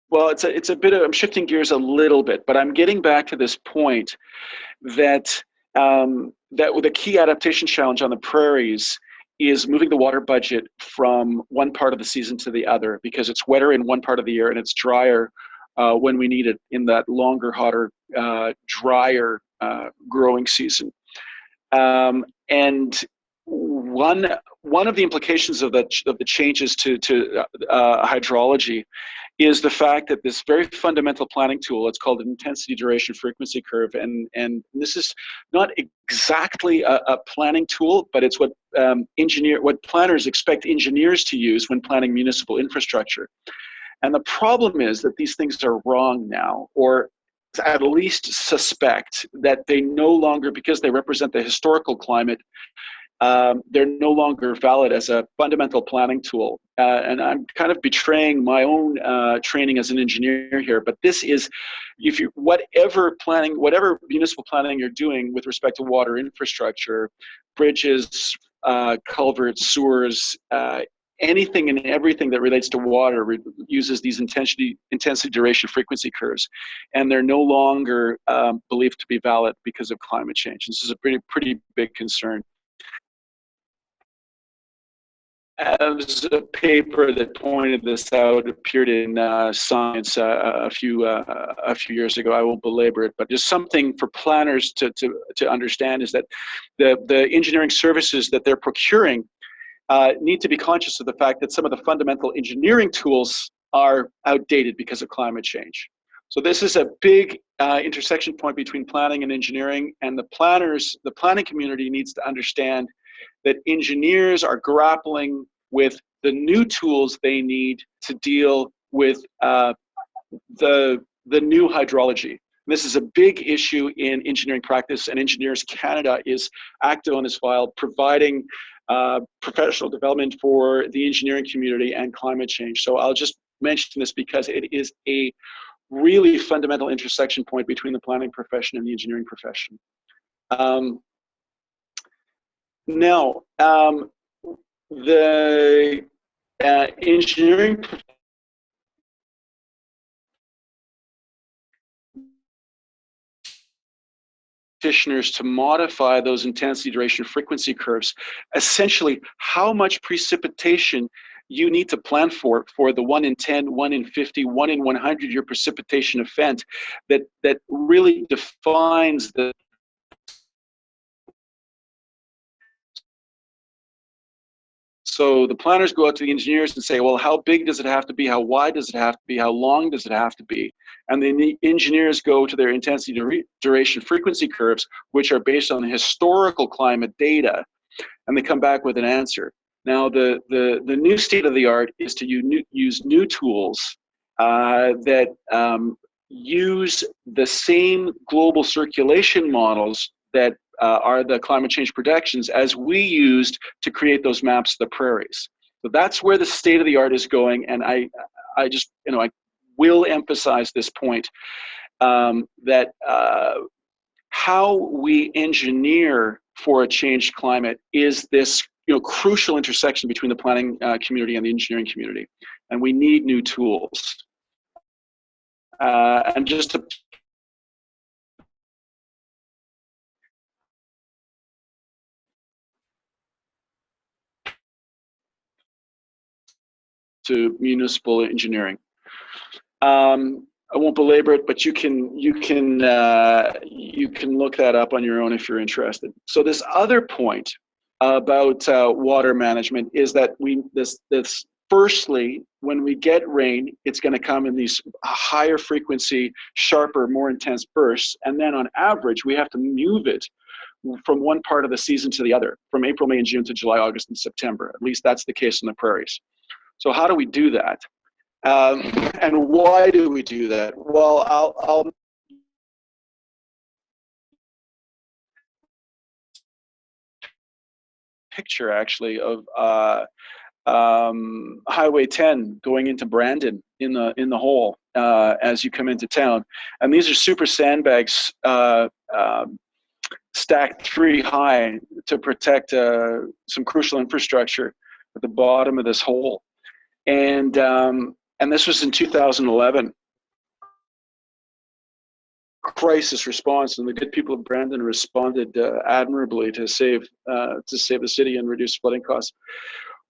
Speaker 4: well, it's a bit of, I'm shifting gears a little bit, but I'm getting back to this point that that with a key adaptation challenge on the prairies is moving the water budget from one part of the season to the other, because it's wetter in one part of the year and it's drier when we need it in that longer, hotter, drier growing season. And one of the implications of the changes to hydrology is the fact that this very fundamental planning tool, it's called an intensity duration frequency curve, and this is not exactly a planning tool, but it's what planners expect engineers to use when planning municipal infrastructure. And the problem is that these things are wrong now, or at least suspect that they no longer, because they represent the historical climate, they're no longer valid as a fundamental planning tool. And I'm kind of betraying my own training as an engineer here, but this is, whatever municipal planning you're doing with respect to water infrastructure, bridges, culverts, sewers, anything and everything that relates to water uses these intensity duration frequency curves, and they're no longer believed to be valid because of climate change. This is a pretty big concern. As a paper that pointed this out appeared in Science a few years ago. I won't belabor it, but just something for planners to understand is that the engineering services that they're procuring need to be conscious of the fact that some of the fundamental engineering tools are outdated because of climate change. So this is a big intersection point between planning and engineering, and the planning community needs to understand that engineers are grappling with the new tools they need to deal with the new hydrology. This is a big issue in engineering practice, and Engineers Canada is active on this file, providing professional development for the engineering community and climate change. So I'll just mention this because it is a really fundamental intersection point between the planning profession and the engineering profession. Now, the engineering practitioners to modify those intensity duration frequency curves, essentially how much precipitation you need to plan for the 1 in 10, 1 in 50, 1 in 100 year precipitation event that really defines the So the planners go out to the engineers and say, well, how big does it have to be? How wide does it have to be? How long does it have to be? And then the engineers go to their intensity duration frequency curves, which are based on historical climate data, and they come back with an answer. Now, the new state of the art is to use new tools that use the same global circulation models that are the climate change predictions as we used to create those maps of the prairies. So that's where the state of the art is going, and I just, I will emphasize this point, that how we engineer for a changed climate is this crucial intersection between the planning community and the engineering community, and we need new tools. And just to municipal engineering. I won't belabor it, but you can look that up on your own if you're interested. So this other point about water management is that this firstly, when we get rain, it's going to come in these higher frequency, sharper, more intense bursts, and then on average we have to move it from one part of the season to the other, from April, May, and June to July, August, and September. At least that's the case in the prairies. So how do we do that? And why do we do that? Well, I'll picture actually of Highway 10 going into Brandon in the hole as you come into town, and these are super sandbags stacked 3 high to protect some crucial infrastructure at the bottom of this hole, and this was in 2011. Crisis response, and the good people of Brandon responded admirably to save the city and reduce flooding costs.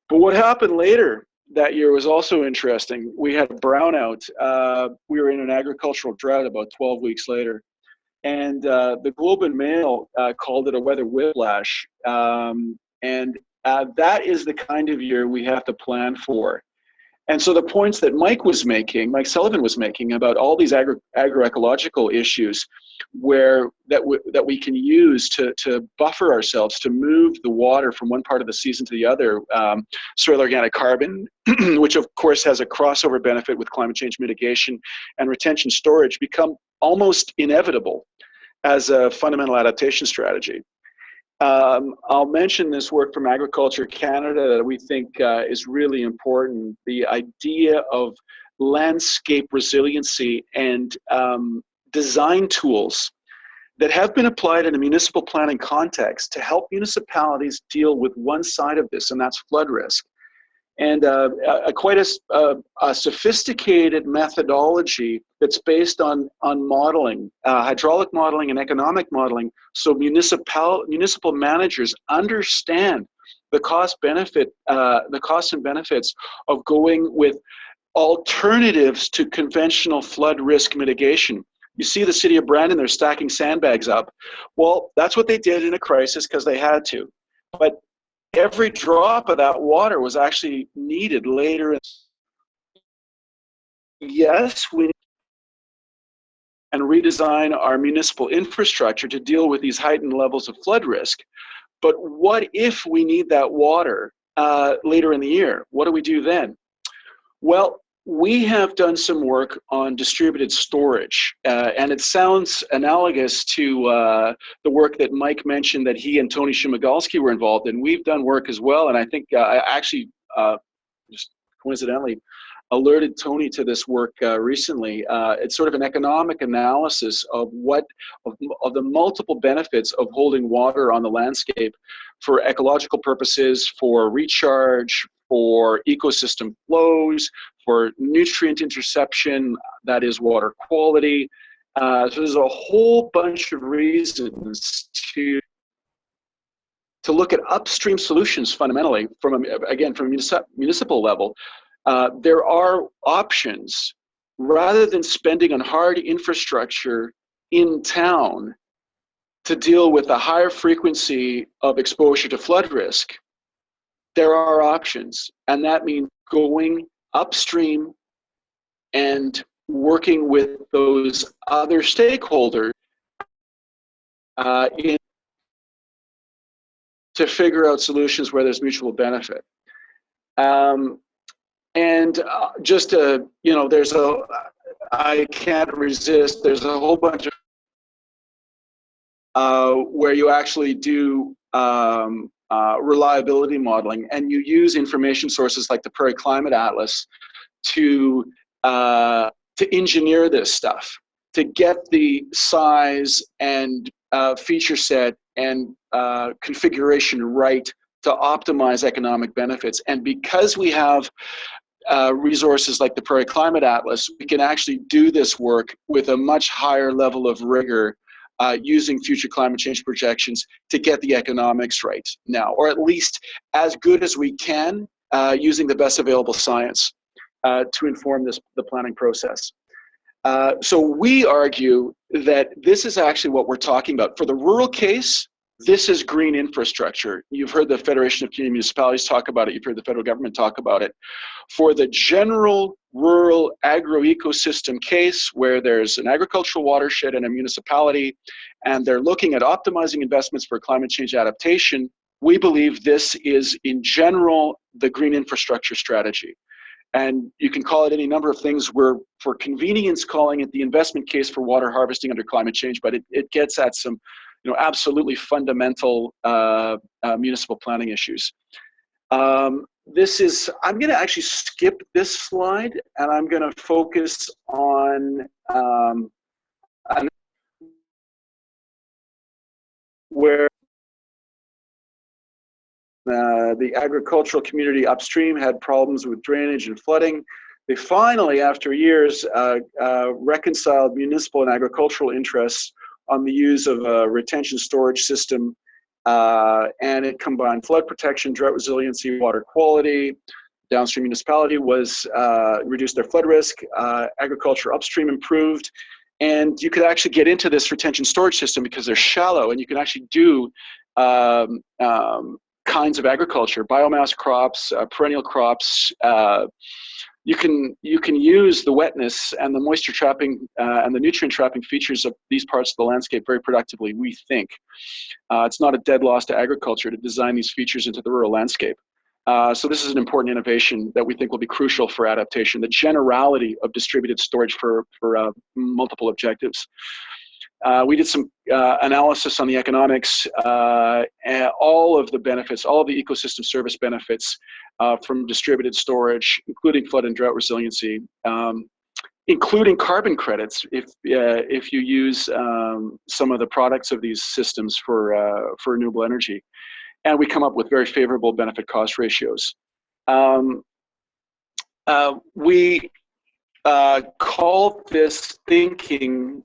Speaker 4: But what happened later that year was also interesting. We had a brownout. We were in an agricultural drought about 12 weeks later, and the Globe and Mail called it a weather whiplash. And that is the kind of year we have to plan for. And so the points that Mike Sullivan was making about all these agroecological issues that we can use to buffer ourselves, to move the water from one part of the season to the other, soil organic carbon, which of course has a crossover benefit with climate change mitigation, and retention storage become almost inevitable as a fundamental adaptation strategy. I'll mention this work from Agriculture Canada that we think is really important, the idea of landscape resiliency and design tools that have been applied in a municipal planning context to help municipalities deal with one side of this, and that's flood risk. And quite a sophisticated methodology that's based on modeling, hydraulic modeling and economic modeling, so municipal managers understand the costs and benefits of going with alternatives to conventional flood risk mitigation. You see the city of Brandon, they're stacking sandbags up. Well, that's what they did in a crisis because they had to. But every drop of that water was actually needed later. Yes, we and redesign our municipal infrastructure to deal with these heightened levels of flood risk. But what if we need that water later in the year? What do we do then? Well, we have done some work on distributed storage, and it sounds analogous to the work that Mike mentioned that he and Tony Shumigalski were involved in. We've done work as well, and I think I actually just coincidentally alerted Tony to this work recently. It's sort of an economic analysis of of the multiple benefits of holding water on the landscape for ecological purposes, for recharge, for ecosystem flows, for nutrient interception, that is water quality. So there's a whole bunch of reasons to look at upstream solutions fundamentally from a municipal level. There are options. Rather than spending on hard infrastructure in town to deal with a higher frequency of exposure to flood risk, there are options, and that means going upstream and working with those other stakeholders to figure out solutions where there's mutual benefit. Just there's I can't resist. There's a whole bunch of where you actually do reliability modeling, and you use information sources like the Prairie Climate Atlas to engineer this stuff, to get the size and feature set and configuration right to optimize economic benefits. And because we have resources like the Prairie Climate Atlas, we can actually do this work with a much higher level of rigor using future climate change projections to get the economics right now, or at least as good as we can using the best available science to inform the planning process. So we argue that this is actually what we're talking about. For the rural case, this is green infrastructure. You've heard the Federation of Community Municipalities talk about it. You've heard the federal government talk about it. For the general rural agro-ecosystem case, where there's an agricultural watershed and a municipality, and they're looking at optimizing investments for climate change adaptation, we believe this is, in general, the green infrastructure strategy. And you can call it any number of things. We're, for convenience, calling it the investment case for water harvesting under climate change, but it gets at some absolutely fundamental municipal planning issues. I'm going to actually skip this slide, and I'm going to focus on where the agricultural community upstream had problems with drainage and flooding. They finally, after years, reconciled municipal and agricultural interests on the use of a retention storage system, and it combined flood protection, drought resiliency, water quality. Downstream municipality was reduced their flood risk, agriculture upstream improved, and you could actually get into this retention storage system because they're shallow, and you can actually do kinds of agriculture, biomass crops, perennial crops. You can use the wetness and the moisture trapping and the nutrient trapping features of these parts of the landscape very productively, we think. It's not a dead loss to agriculture to design these features into the rural landscape. So this is an important innovation that we think will be crucial for adaptation, the generality of distributed storage for multiple objectives. We did some analysis on the economics, and all of the benefits, all of the ecosystem service benefits from distributed storage, including flood and drought resiliency, including carbon credits if you use some of the products of these systems for renewable energy. And we come up with very favorable benefit cost ratios. We call this thinking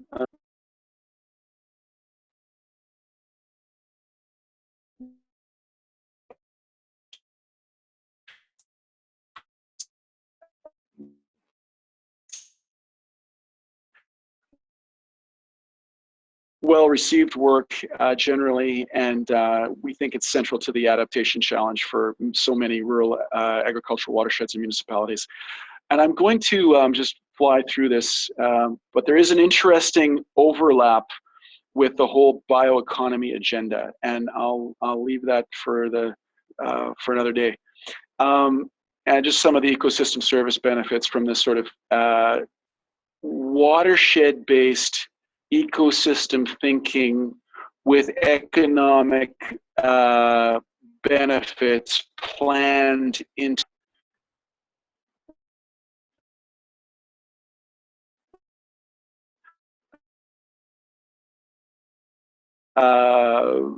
Speaker 4: well-received work generally, and we think it's central to the adaptation challenge for so many rural agricultural watersheds and municipalities. And I'm going to just fly through this, but there is an interesting overlap with the whole bioeconomy agenda, and I'll leave that for another day. And just some of the ecosystem service benefits from this sort of watershed-based ecosystem thinking with economic benefits planned into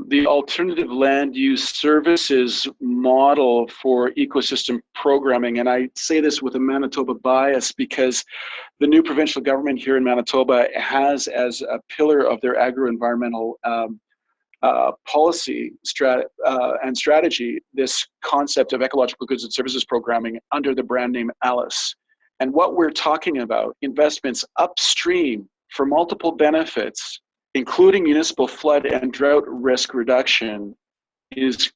Speaker 4: the alternative land use services model for ecosystem programming. And I say this with a Manitoba bias because the new provincial government here in Manitoba has as a pillar of their agro-environmental policy and strategy this concept of ecological goods and services programming under the brand name ALICE. And what we're talking about, investments upstream for multiple benefits, including municipal flood and drought risk reduction, is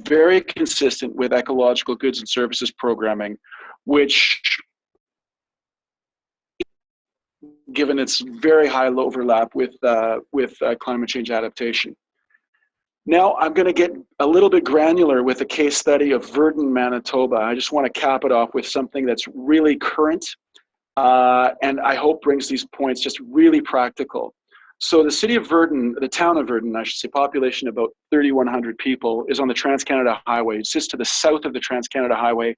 Speaker 4: very consistent with ecological goods and services programming, which, given its very high overlap with climate change adaptation. Now I'm going to get a little bit granular with a case study of Virden, Manitoba. I just want to cap it off with something that's really current and I hope brings these points just really practical. So the city of Virden, the town of Virden, I should say, population about 3,100 people, is on the Trans-Canada Highway. It sits to the south of the Trans-Canada Highway,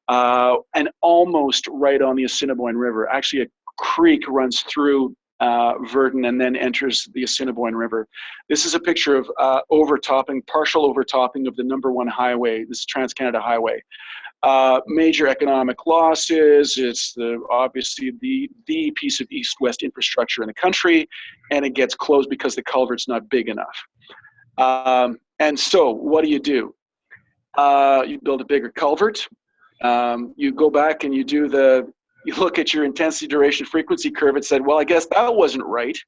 Speaker 4: and almost right on the Assiniboine River. Actually, a creek runs through Virden and then enters the Assiniboine River. This is a picture of partial overtopping of the #1 highway. This is Trans-Canada Highway. Major economic losses. It's obviously the piece of east-west infrastructure in the country, and it gets closed because the culvert's not big enough. And so what do? You build a bigger culvert. You go back and you look at your intensity, duration, frequency curve and said, well, I guess that wasn't right.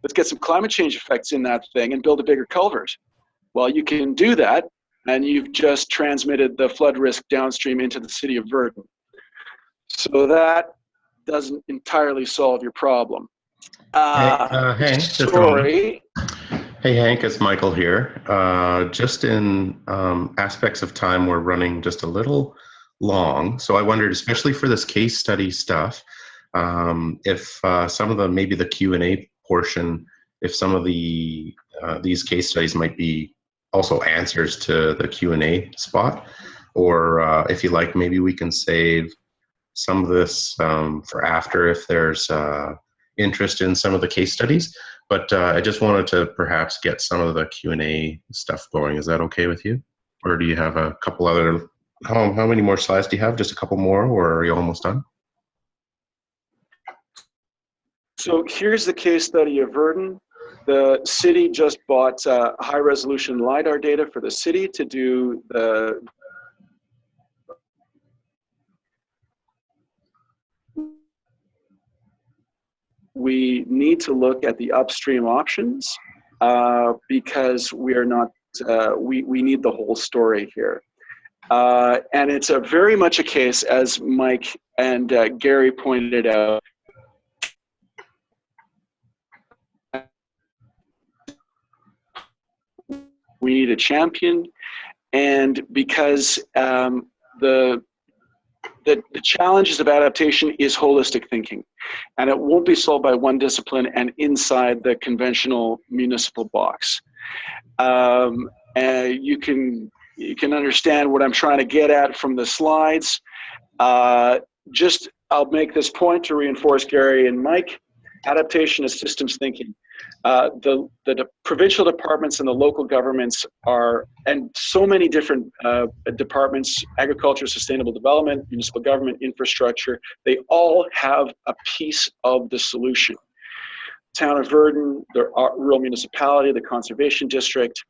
Speaker 4: Let's get some climate change effects in that thing and build a bigger culvert. Well, you can do that, and you've just transmitted the flood risk downstream into the city of Virden. So that doesn't entirely solve your problem.
Speaker 1: Hank,
Speaker 4: sorry.
Speaker 1: Hey Hank, it's Michael here. Just in aspects of time, we're running just a little long. So I wondered, especially for this case study stuff, if some of maybe the Q&A portion, if some of these case studies might be also answers to the Q&A spot, or if you like, maybe we can save some of this for after if there's interest in some of the case studies. But I just wanted to perhaps get some of the Q&A stuff going. Is that okay with you? Or do you have a couple other, how many more slides do you have? Just a couple more, or are you almost done?
Speaker 4: So here's the case study of Virden. The city just bought high-resolution LiDAR data for the city to do the we need to look at the upstream options because we are not, we need the whole story here. And it's very much a case, as Mike and Gary pointed out, we need a champion, and because the challenges of adaptation is holistic thinking, and it won't be solved by one discipline and inside the conventional municipal box. And you can understand what I'm trying to get at from the slides. I'll make this point to reinforce Gary and Mike. Adaptation is systems thinking. The provincial departments and the local governments and so many different departments, agriculture, sustainable development, municipal government, infrastructure, they all have a piece of the solution. Town of Virden, the rural municipality, the conservation district,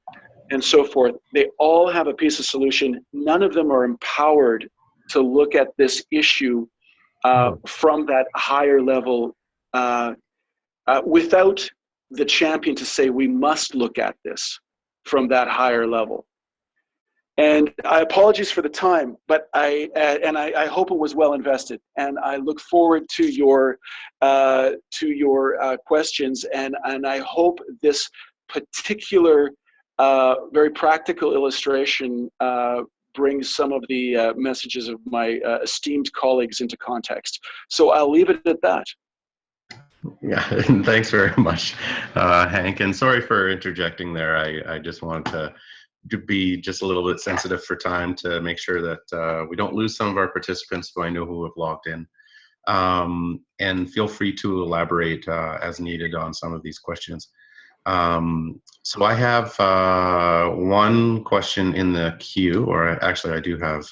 Speaker 4: and so forth, they all have a piece of solution. None of them are empowered to look at this issue from that higher level without the champion to say we must look at this from that higher level. And I apologize for the time, but I hope it was well invested. And I look forward to your questions. And I hope this particular very practical illustration brings some of the messages of my esteemed colleagues into context. So I'll leave it at that.
Speaker 1: Yeah, thanks very much, Hank. And sorry for interjecting there. I just wanted to be just a little bit sensitive for time to make sure that we don't lose some of our participants who I know who have logged in. And feel free to elaborate as needed on some of these questions. So I have one question in the queue, or actually I do have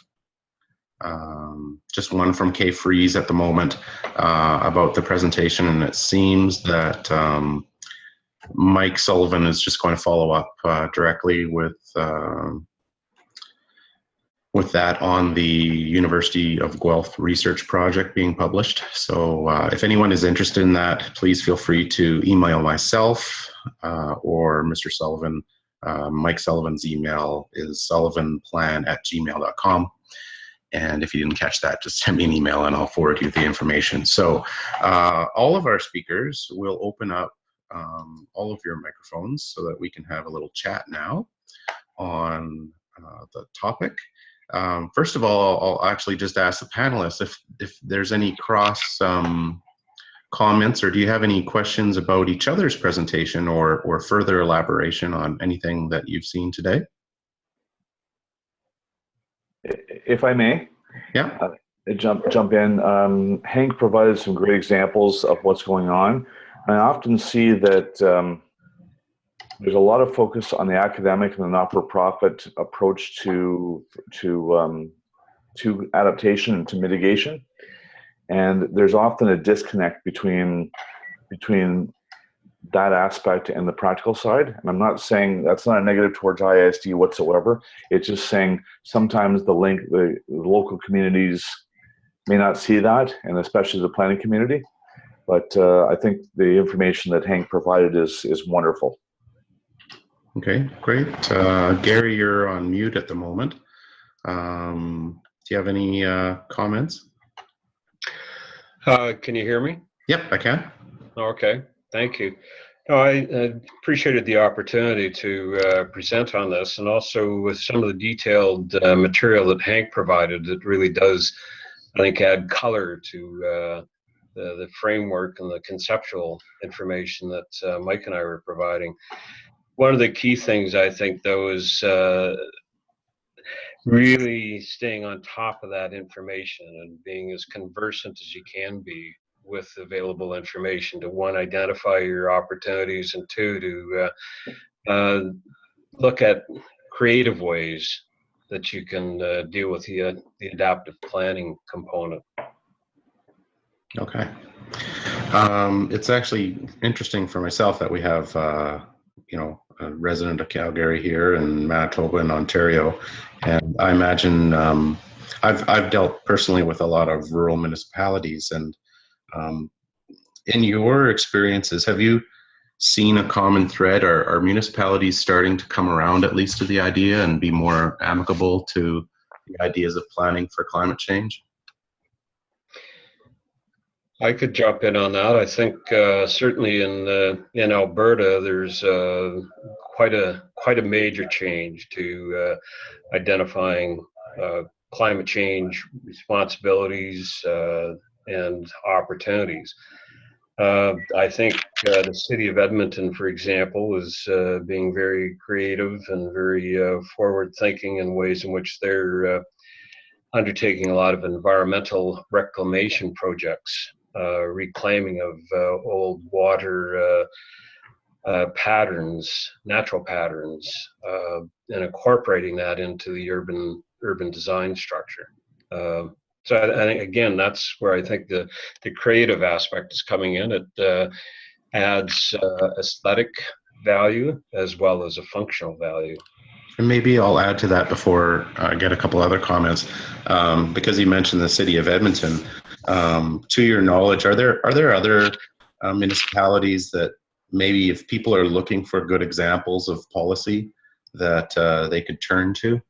Speaker 1: just one from Kay Freeze at the moment about the presentation, and it seems that Mike Sullivan is just going to follow up directly with that on the University of Guelph research project being published. So if anyone is interested in that, please feel free to email myself or Mr. Sullivan. Mike Sullivan's email is sullivanplan@gmail.com. And if you didn't catch that, just send me an email and I'll forward you the information. So all of our speakers will open up all of your microphones so that we can have a little chat now on the topic. First of all, I'll actually just ask the panelists if there's any cross comments, or do you have any questions about each other's presentation or further elaboration on anything that you've seen today?
Speaker 2: If I may,
Speaker 1: Yeah.
Speaker 2: Jump in. Hank provided some great examples of what's going on. I often see that there's a lot of focus on the academic and the not-for-profit approach to adaptation and to mitigation, and there's often a disconnect between that aspect and the practical side. And I'm not saying that's not a negative towards ISD whatsoever. It's just saying sometimes the local communities may not see that, and especially the planning community. But I think the information that Hank provided is wonderful.
Speaker 1: Okay, great. Gary, you're on mute at the moment. Do you have any comments?
Speaker 3: Can you hear me?
Speaker 1: Yep, I can.
Speaker 3: Okay, thank you. No, I appreciated the opportunity to present on this, and also with some of the detailed material that Hank provided that really does, I think, add color to the framework and the conceptual information that Mike and I were providing. One of the key things, I think, though, is really staying on top of that information and being as conversant as you can be with available information to, one, identify your opportunities, and two, to look at creative ways that you can deal with the adaptive planning component.
Speaker 1: Okay. It's actually interesting for myself that we have, a resident of Calgary here in Manitoba and Ontario, and I imagine I've dealt personally with a lot of rural municipalities, and in your experiences, have you seen a common thread? Are municipalities starting to come around at least to the idea and be more amicable to the ideas of planning for climate change?
Speaker 3: I could jump in on that. I think certainly in Alberta, there's quite a major change to identifying climate change responsibilities and opportunities. I think the city of Edmonton, for example, is being very creative and very forward-thinking in ways in which they're undertaking a lot of environmental reclamation projects, reclaiming of old water patterns, natural patterns, and incorporating that into the urban design structure. So I think, again, that's where I think the creative aspect is coming in. It adds aesthetic value as well as a functional value.
Speaker 1: And maybe I'll add to that before I get a couple other comments, because you mentioned the city of Edmonton. To your knowledge, are there other municipalities that maybe, if people are looking for good examples of policy, that they could turn to?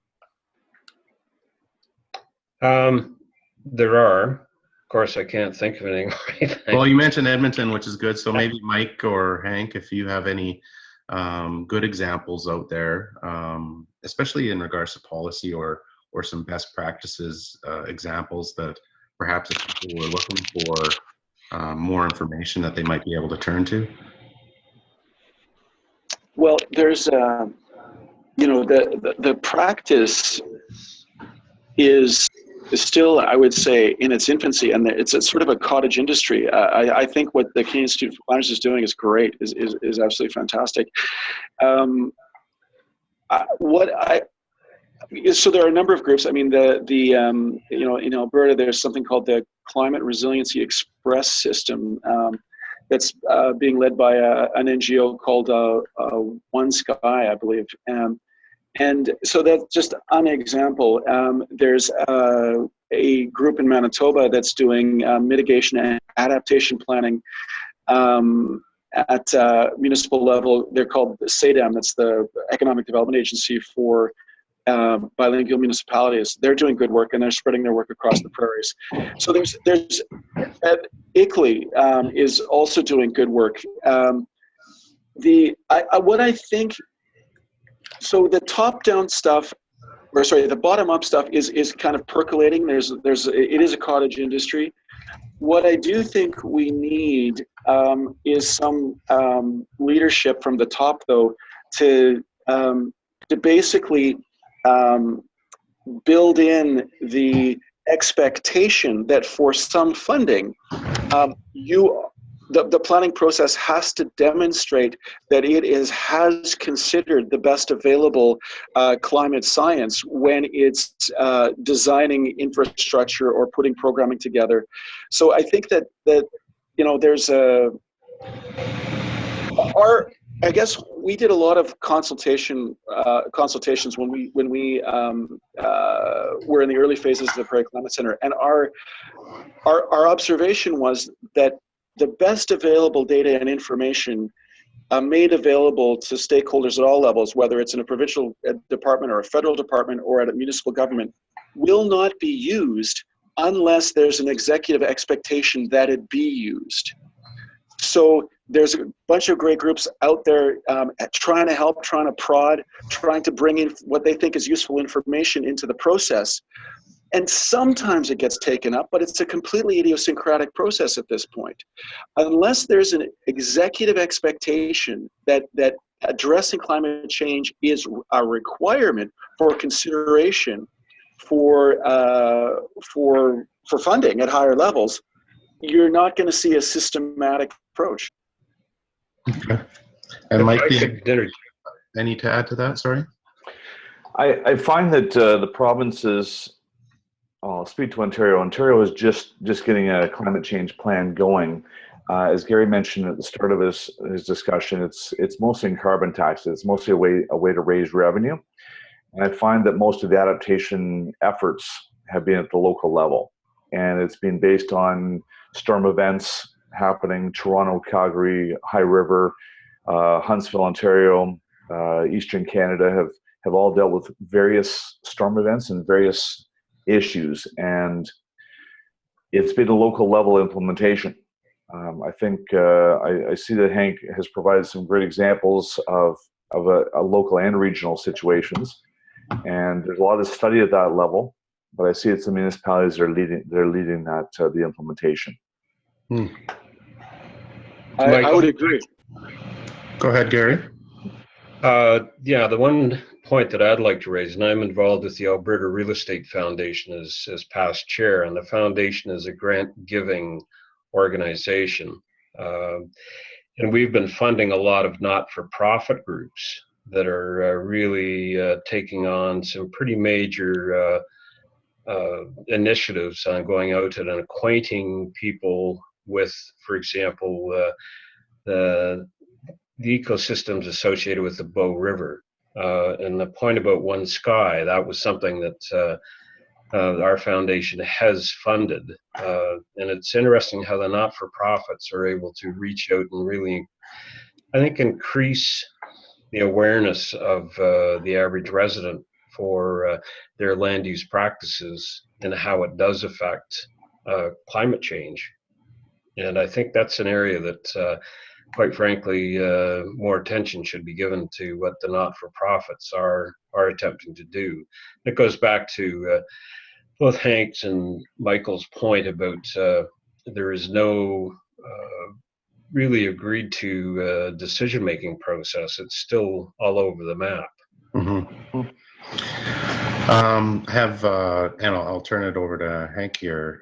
Speaker 3: There are. Of course, I can't think of anything right now.
Speaker 1: Well, you mentioned Edmonton, which is good. So maybe Mike or Hank, if you have any good examples out there, especially in regards to policy or some best practices examples that perhaps if people were looking for more information that they might be able to turn to.
Speaker 4: Well, there's the practice is still, I would say, in its infancy, and it's a sort of a cottage industry. I think what the Canadian Institute for Planners is doing is great, is absolutely fantastic. So there are a number of groups. I mean, in Alberta, there's something called the Climate Resiliency Express System that's being led by an NGO called One Sky, I believe. And so that's just an example. There's a group in Manitoba that's doing mitigation and adaptation planning at municipal level. They're called SADAM. That's the Economic Development Agency for bilingual municipalities. They're doing good work, and they're spreading their work across the prairies. So there's ICLEI is also doing good work. What I think. So the top-down stuff, or sorry, the bottom-up stuff is kind of percolating. It is a cottage industry. What I do think we need is some leadership from the top, though, to basically build in the expectation that for some funding, the planning process has to demonstrate that it has considered the best available climate science when it's designing infrastructure or putting programming together. So I think that there's I guess we did a lot of consultations when we were in the early phases of the Prairie Climate Center, and our observation was that the best available data and information made available to stakeholders at all levels, whether it's in a provincial department or a federal department or at a municipal government, will not be used unless there's an executive expectation that it be used. So there's a bunch of great groups out there trying to help, trying to prod, trying to bring in what they think is useful information into the process. And sometimes it gets taken up, but it's a completely idiosyncratic process at this point. Unless there's an executive expectation that addressing climate change is a requirement for consideration for funding at higher levels, you're not going to see a systematic approach.
Speaker 1: Okay. And Mike, any to add to that? Sorry.
Speaker 2: I find that the provinces, I'll speak to Ontario. Ontario is just getting a climate change plan going. As Gary mentioned at the start of his discussion, it's mostly in carbon taxes. It's mostly a way to raise revenue. And I find that most of the adaptation efforts have been at the local level. And it's been based on storm events happening, Toronto, Calgary, High River, Huntsville, Ontario, Eastern Canada have all dealt with various storm events and various issues, and it's been a local level implementation. I think I see that Hank has provided some great examples of a local and regional situations, and there's a lot of study at that level. But I see it's the municipalities that are leading that the implementation.
Speaker 4: I would agree.
Speaker 1: Go ahead, Gary.
Speaker 3: Yeah, the one point that I'd like to raise, and I'm involved with the Alberta Real Estate Foundation as past chair, and the foundation is a grant-giving organization. And we've been funding a lot of not-for-profit groups that are really taking on some pretty major initiatives on going out and acquainting people with, for example, the ecosystems associated with the Bow River. And the point about One Sky, that was something that our foundation has funded. And it's interesting how the not-for-profits are able to reach out and really, I think, increase the awareness of the average resident for their land use practices and how it does affect climate change. And I think that's an area that, quite frankly, more attention should be given to what the not-for-profits are attempting to do. It goes back to both Hank's and Michael's point about there is no really agreed to decision-making process. It's still all over the map.
Speaker 1: Mm-hmm. And I'll turn it over to Hank here.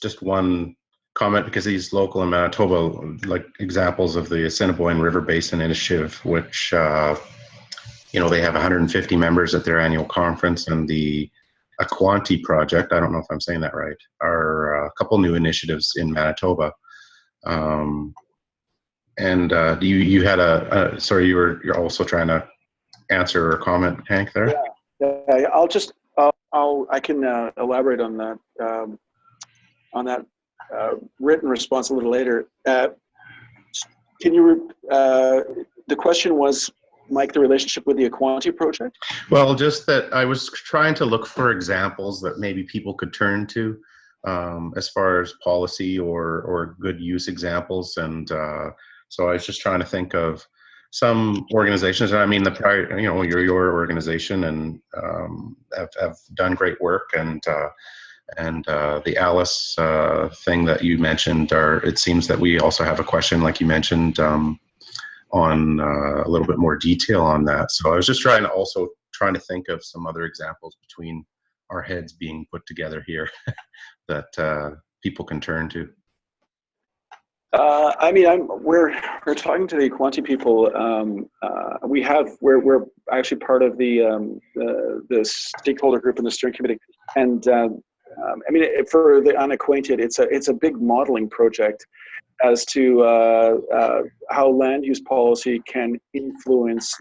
Speaker 1: Just one comment, because he's local in Manitoba, like examples of the Assiniboine River Basin Initiative, which they have 150 members at their annual conference, and the Aquanti project, I don't know if I'm saying that right, are a couple new initiatives in Manitoba. You had sorry, you're also trying to answer or comment, Hank, there?
Speaker 4: Yeah, I can elaborate on that written response a little later. Can you? The question was, Mike, the relationship with the Aquanti project?
Speaker 1: Well, just that I was trying to look for examples that maybe people could turn to as far as policy or good use examples, and so I was just trying to think of some organizations, and I mean the prior, you know, your organization, and have done great work, and the Alice thing that you mentioned, it seems that we also have a question, like you mentioned, on a little bit more detail on that. So I was just trying to think of some other examples between our heads being put together here that people can turn to.
Speaker 4: I mean, we're talking to the Equanti people. We're actually part of the stakeholder group in the steering committee, and I mean, for the unacquainted, it's a big modeling project as to how land use policy can influence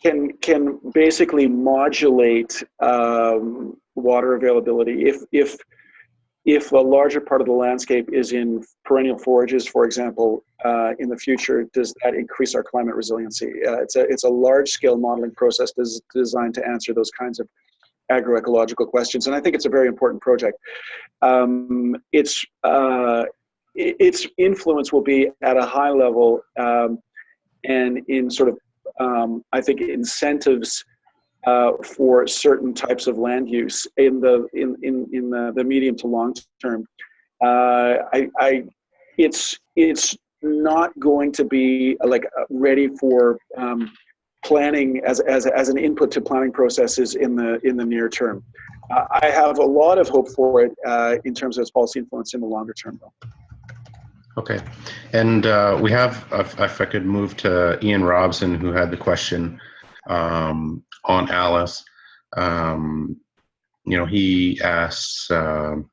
Speaker 4: can basically modulate water availability. If a larger part of the landscape is in perennial forages, for example, in the future, does that increase our climate resiliency? It's a large-scale modeling process designed to answer those kinds of agroecological questions, and I think it's a very important project. Its influence will be at a high level, and in sort of I think incentives for certain types of land use in the medium to long term. It's not going to be like ready for planning as an input to planning processes in the near term. I have a lot of hope for it in terms of its policy influence in the longer term, though.
Speaker 1: Okay, and we have, if I could move to Ian Robson, who had the question on Alice. You know, he asks, you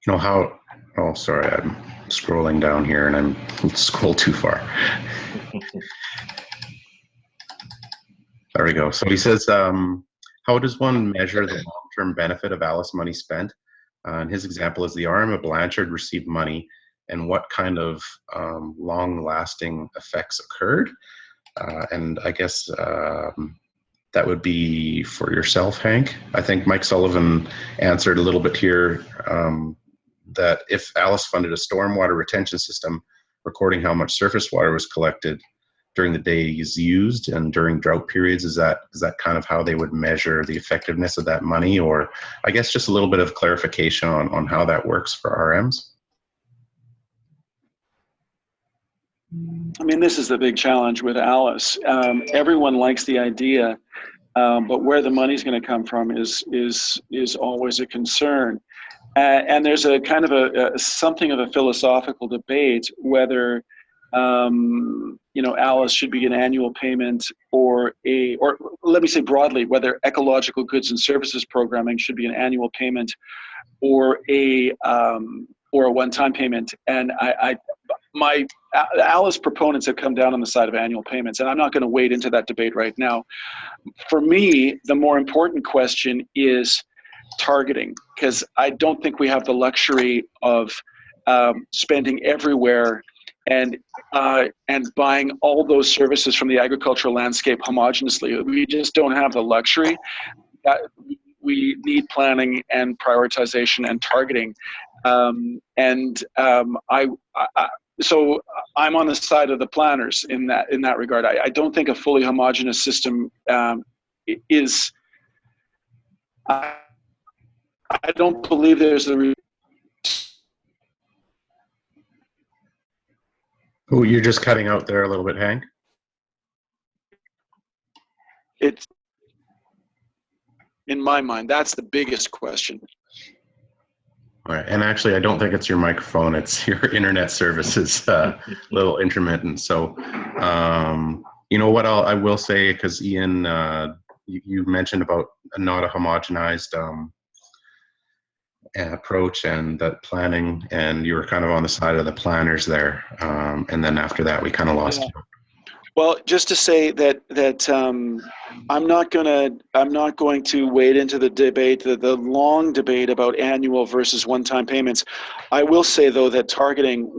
Speaker 1: know, how, oh, sorry, I'm scrolling down here and I'm scrolled too far. There we go. So he says, how does one measure the long-term benefit of Alice money spent? And his example is the RM of Blanchard received money, and what kind of long-lasting effects occurred. And I guess that would be for yourself, Hank. I think Mike Sullivan answered a little bit here that if Alice funded a stormwater retention system recording how much surface water was collected during the days used and during drought periods, is that kind of how they would measure the effectiveness of that money? Or I guess just a little bit of clarification on how that works for RMs.
Speaker 4: I mean, this is the big challenge with Alice. Everyone likes the idea, but where the money's going to come from is always a concern. And there's a kind of something of a philosophical debate whether you know, Alice should be an annual payment, or let me say broadly, whether ecological goods and services programming should be an annual payment or a one-time payment. And my Alice proponents have come down on the side of annual payments, and I'm not going to wade into that debate right now. For me, the more important question is targeting, because I don't think we have the luxury of spending everywhere and buying all those services from the agricultural landscape homogenously. We just don't have the luxury. We need planning and prioritization and targeting. So I'm on the side of the planners in that regard. I don't think a fully homogeneous system is. I don't believe there's a.
Speaker 1: Oh, you're just cutting out there a little bit, Hank.
Speaker 4: It's, in my mind, that's the biggest question.
Speaker 1: All right, and actually, I don't think it's your microphone; it's your internet service is a little intermittent. So, you know what? I will say, because Ian, you mentioned about not a homogenized approach and that planning, and you were kind of on the side of the planners there, and then after that, we kind of lost you.
Speaker 4: Well, just to say that I'm not going to wade into the debate, the long debate about annual versus one-time payments. I will say though that targeting,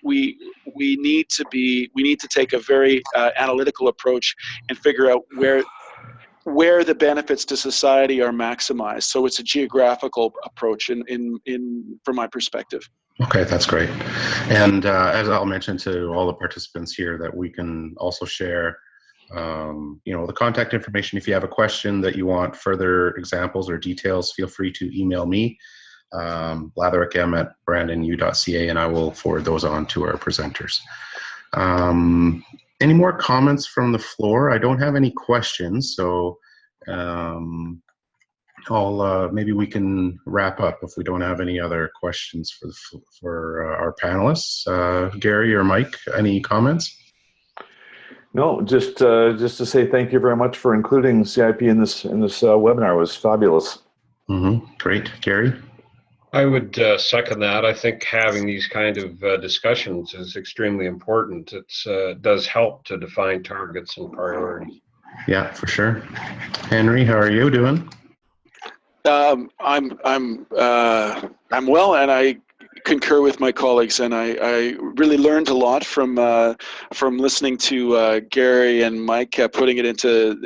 Speaker 4: we need to take a very analytical approach and figure out where the benefits to society are maximized. So it's a geographical approach from my perspective.
Speaker 1: Okay, that's great. And as I'll mention to all the participants here, that we can also share, the contact information. If you have a question that you want further examples or details, feel free to email me, blatherwickem@brandonu.ca, and I will forward those on to our presenters. Any more comments from the floor? I don't have any questions, so maybe we can wrap up if we don't have any other questions for our panelists. Gary or Mike, any comments?
Speaker 2: No, just to say thank you very much for including CIP in this webinar. It was fabulous.
Speaker 1: Great, Gary.
Speaker 3: I would second that. I think having these kind of discussions is extremely important. It does help to define targets and priorities.
Speaker 1: Yeah, for sure. Henry, how are you doing?
Speaker 4: I'm well, and I concur with my colleagues, and I really learned a lot from listening to Gary and Mike putting it into,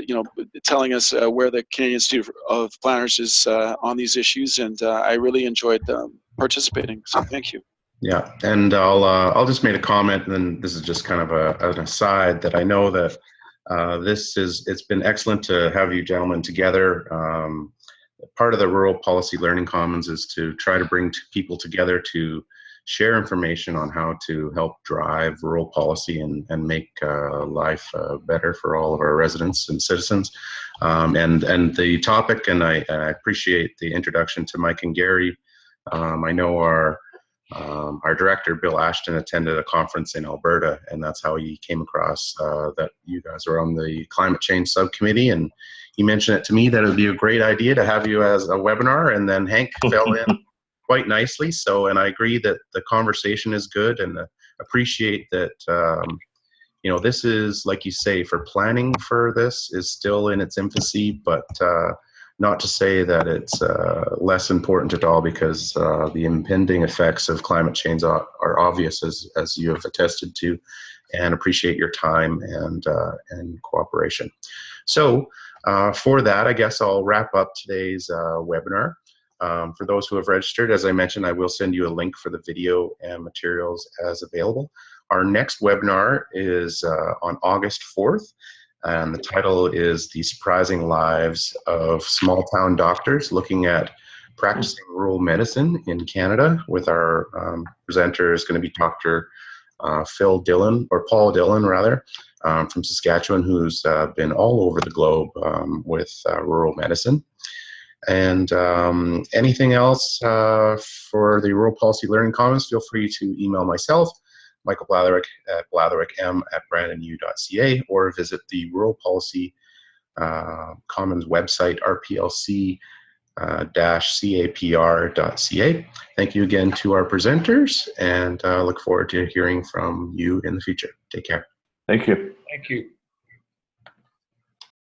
Speaker 4: telling us where the Canadian Institute of Planners is on these issues, and I really enjoyed participating. So thank you.
Speaker 1: Yeah, and I'll just make a comment, and then this is just kind of an aside, that I know that it's been excellent to have you gentlemen together. Part of the Rural Policy Learning Commons is to try to bring people together to share information on how to help drive rural policy and make life better for all of our residents and citizens. And the topic, and I appreciate the introduction to Mike and Gary. I know our director, Bill Ashton, attended a conference in Alberta, and that's how he came across that you guys are on the climate change subcommittee, and he mentioned it to me that it would be a great idea to have you as a webinar, and then Hank fell in quite nicely. So, and I agree that the conversation is good, and appreciate that, this is, like you say, for planning for this is still in its infancy, but not to say that it's less important at all, because the impending effects of climate change are obvious, as you have attested to, and appreciate your time and cooperation. So for that, I guess I'll wrap up today's webinar. For those who have registered, as I mentioned, I will send you a link for the video and materials as available. Our next webinar is on August 4th. And the title is The Surprising Lives of Small Town Doctors, looking at practicing rural medicine in Canada. With our presenter is going to be Dr. Paul Dillon, rather, from Saskatchewan, who's been all over the globe with rural medicine. And anything else for the Rural Policy Learning Commons, feel free to email myself, Michael Blatherwick at blatherwickem@brandonu.ca, or visit the Rural Policy Commons website, rplc-capr.ca. Thank you again to our presenters, and look forward to hearing from you in the future. Take care.
Speaker 2: Thank you.
Speaker 3: Thank you.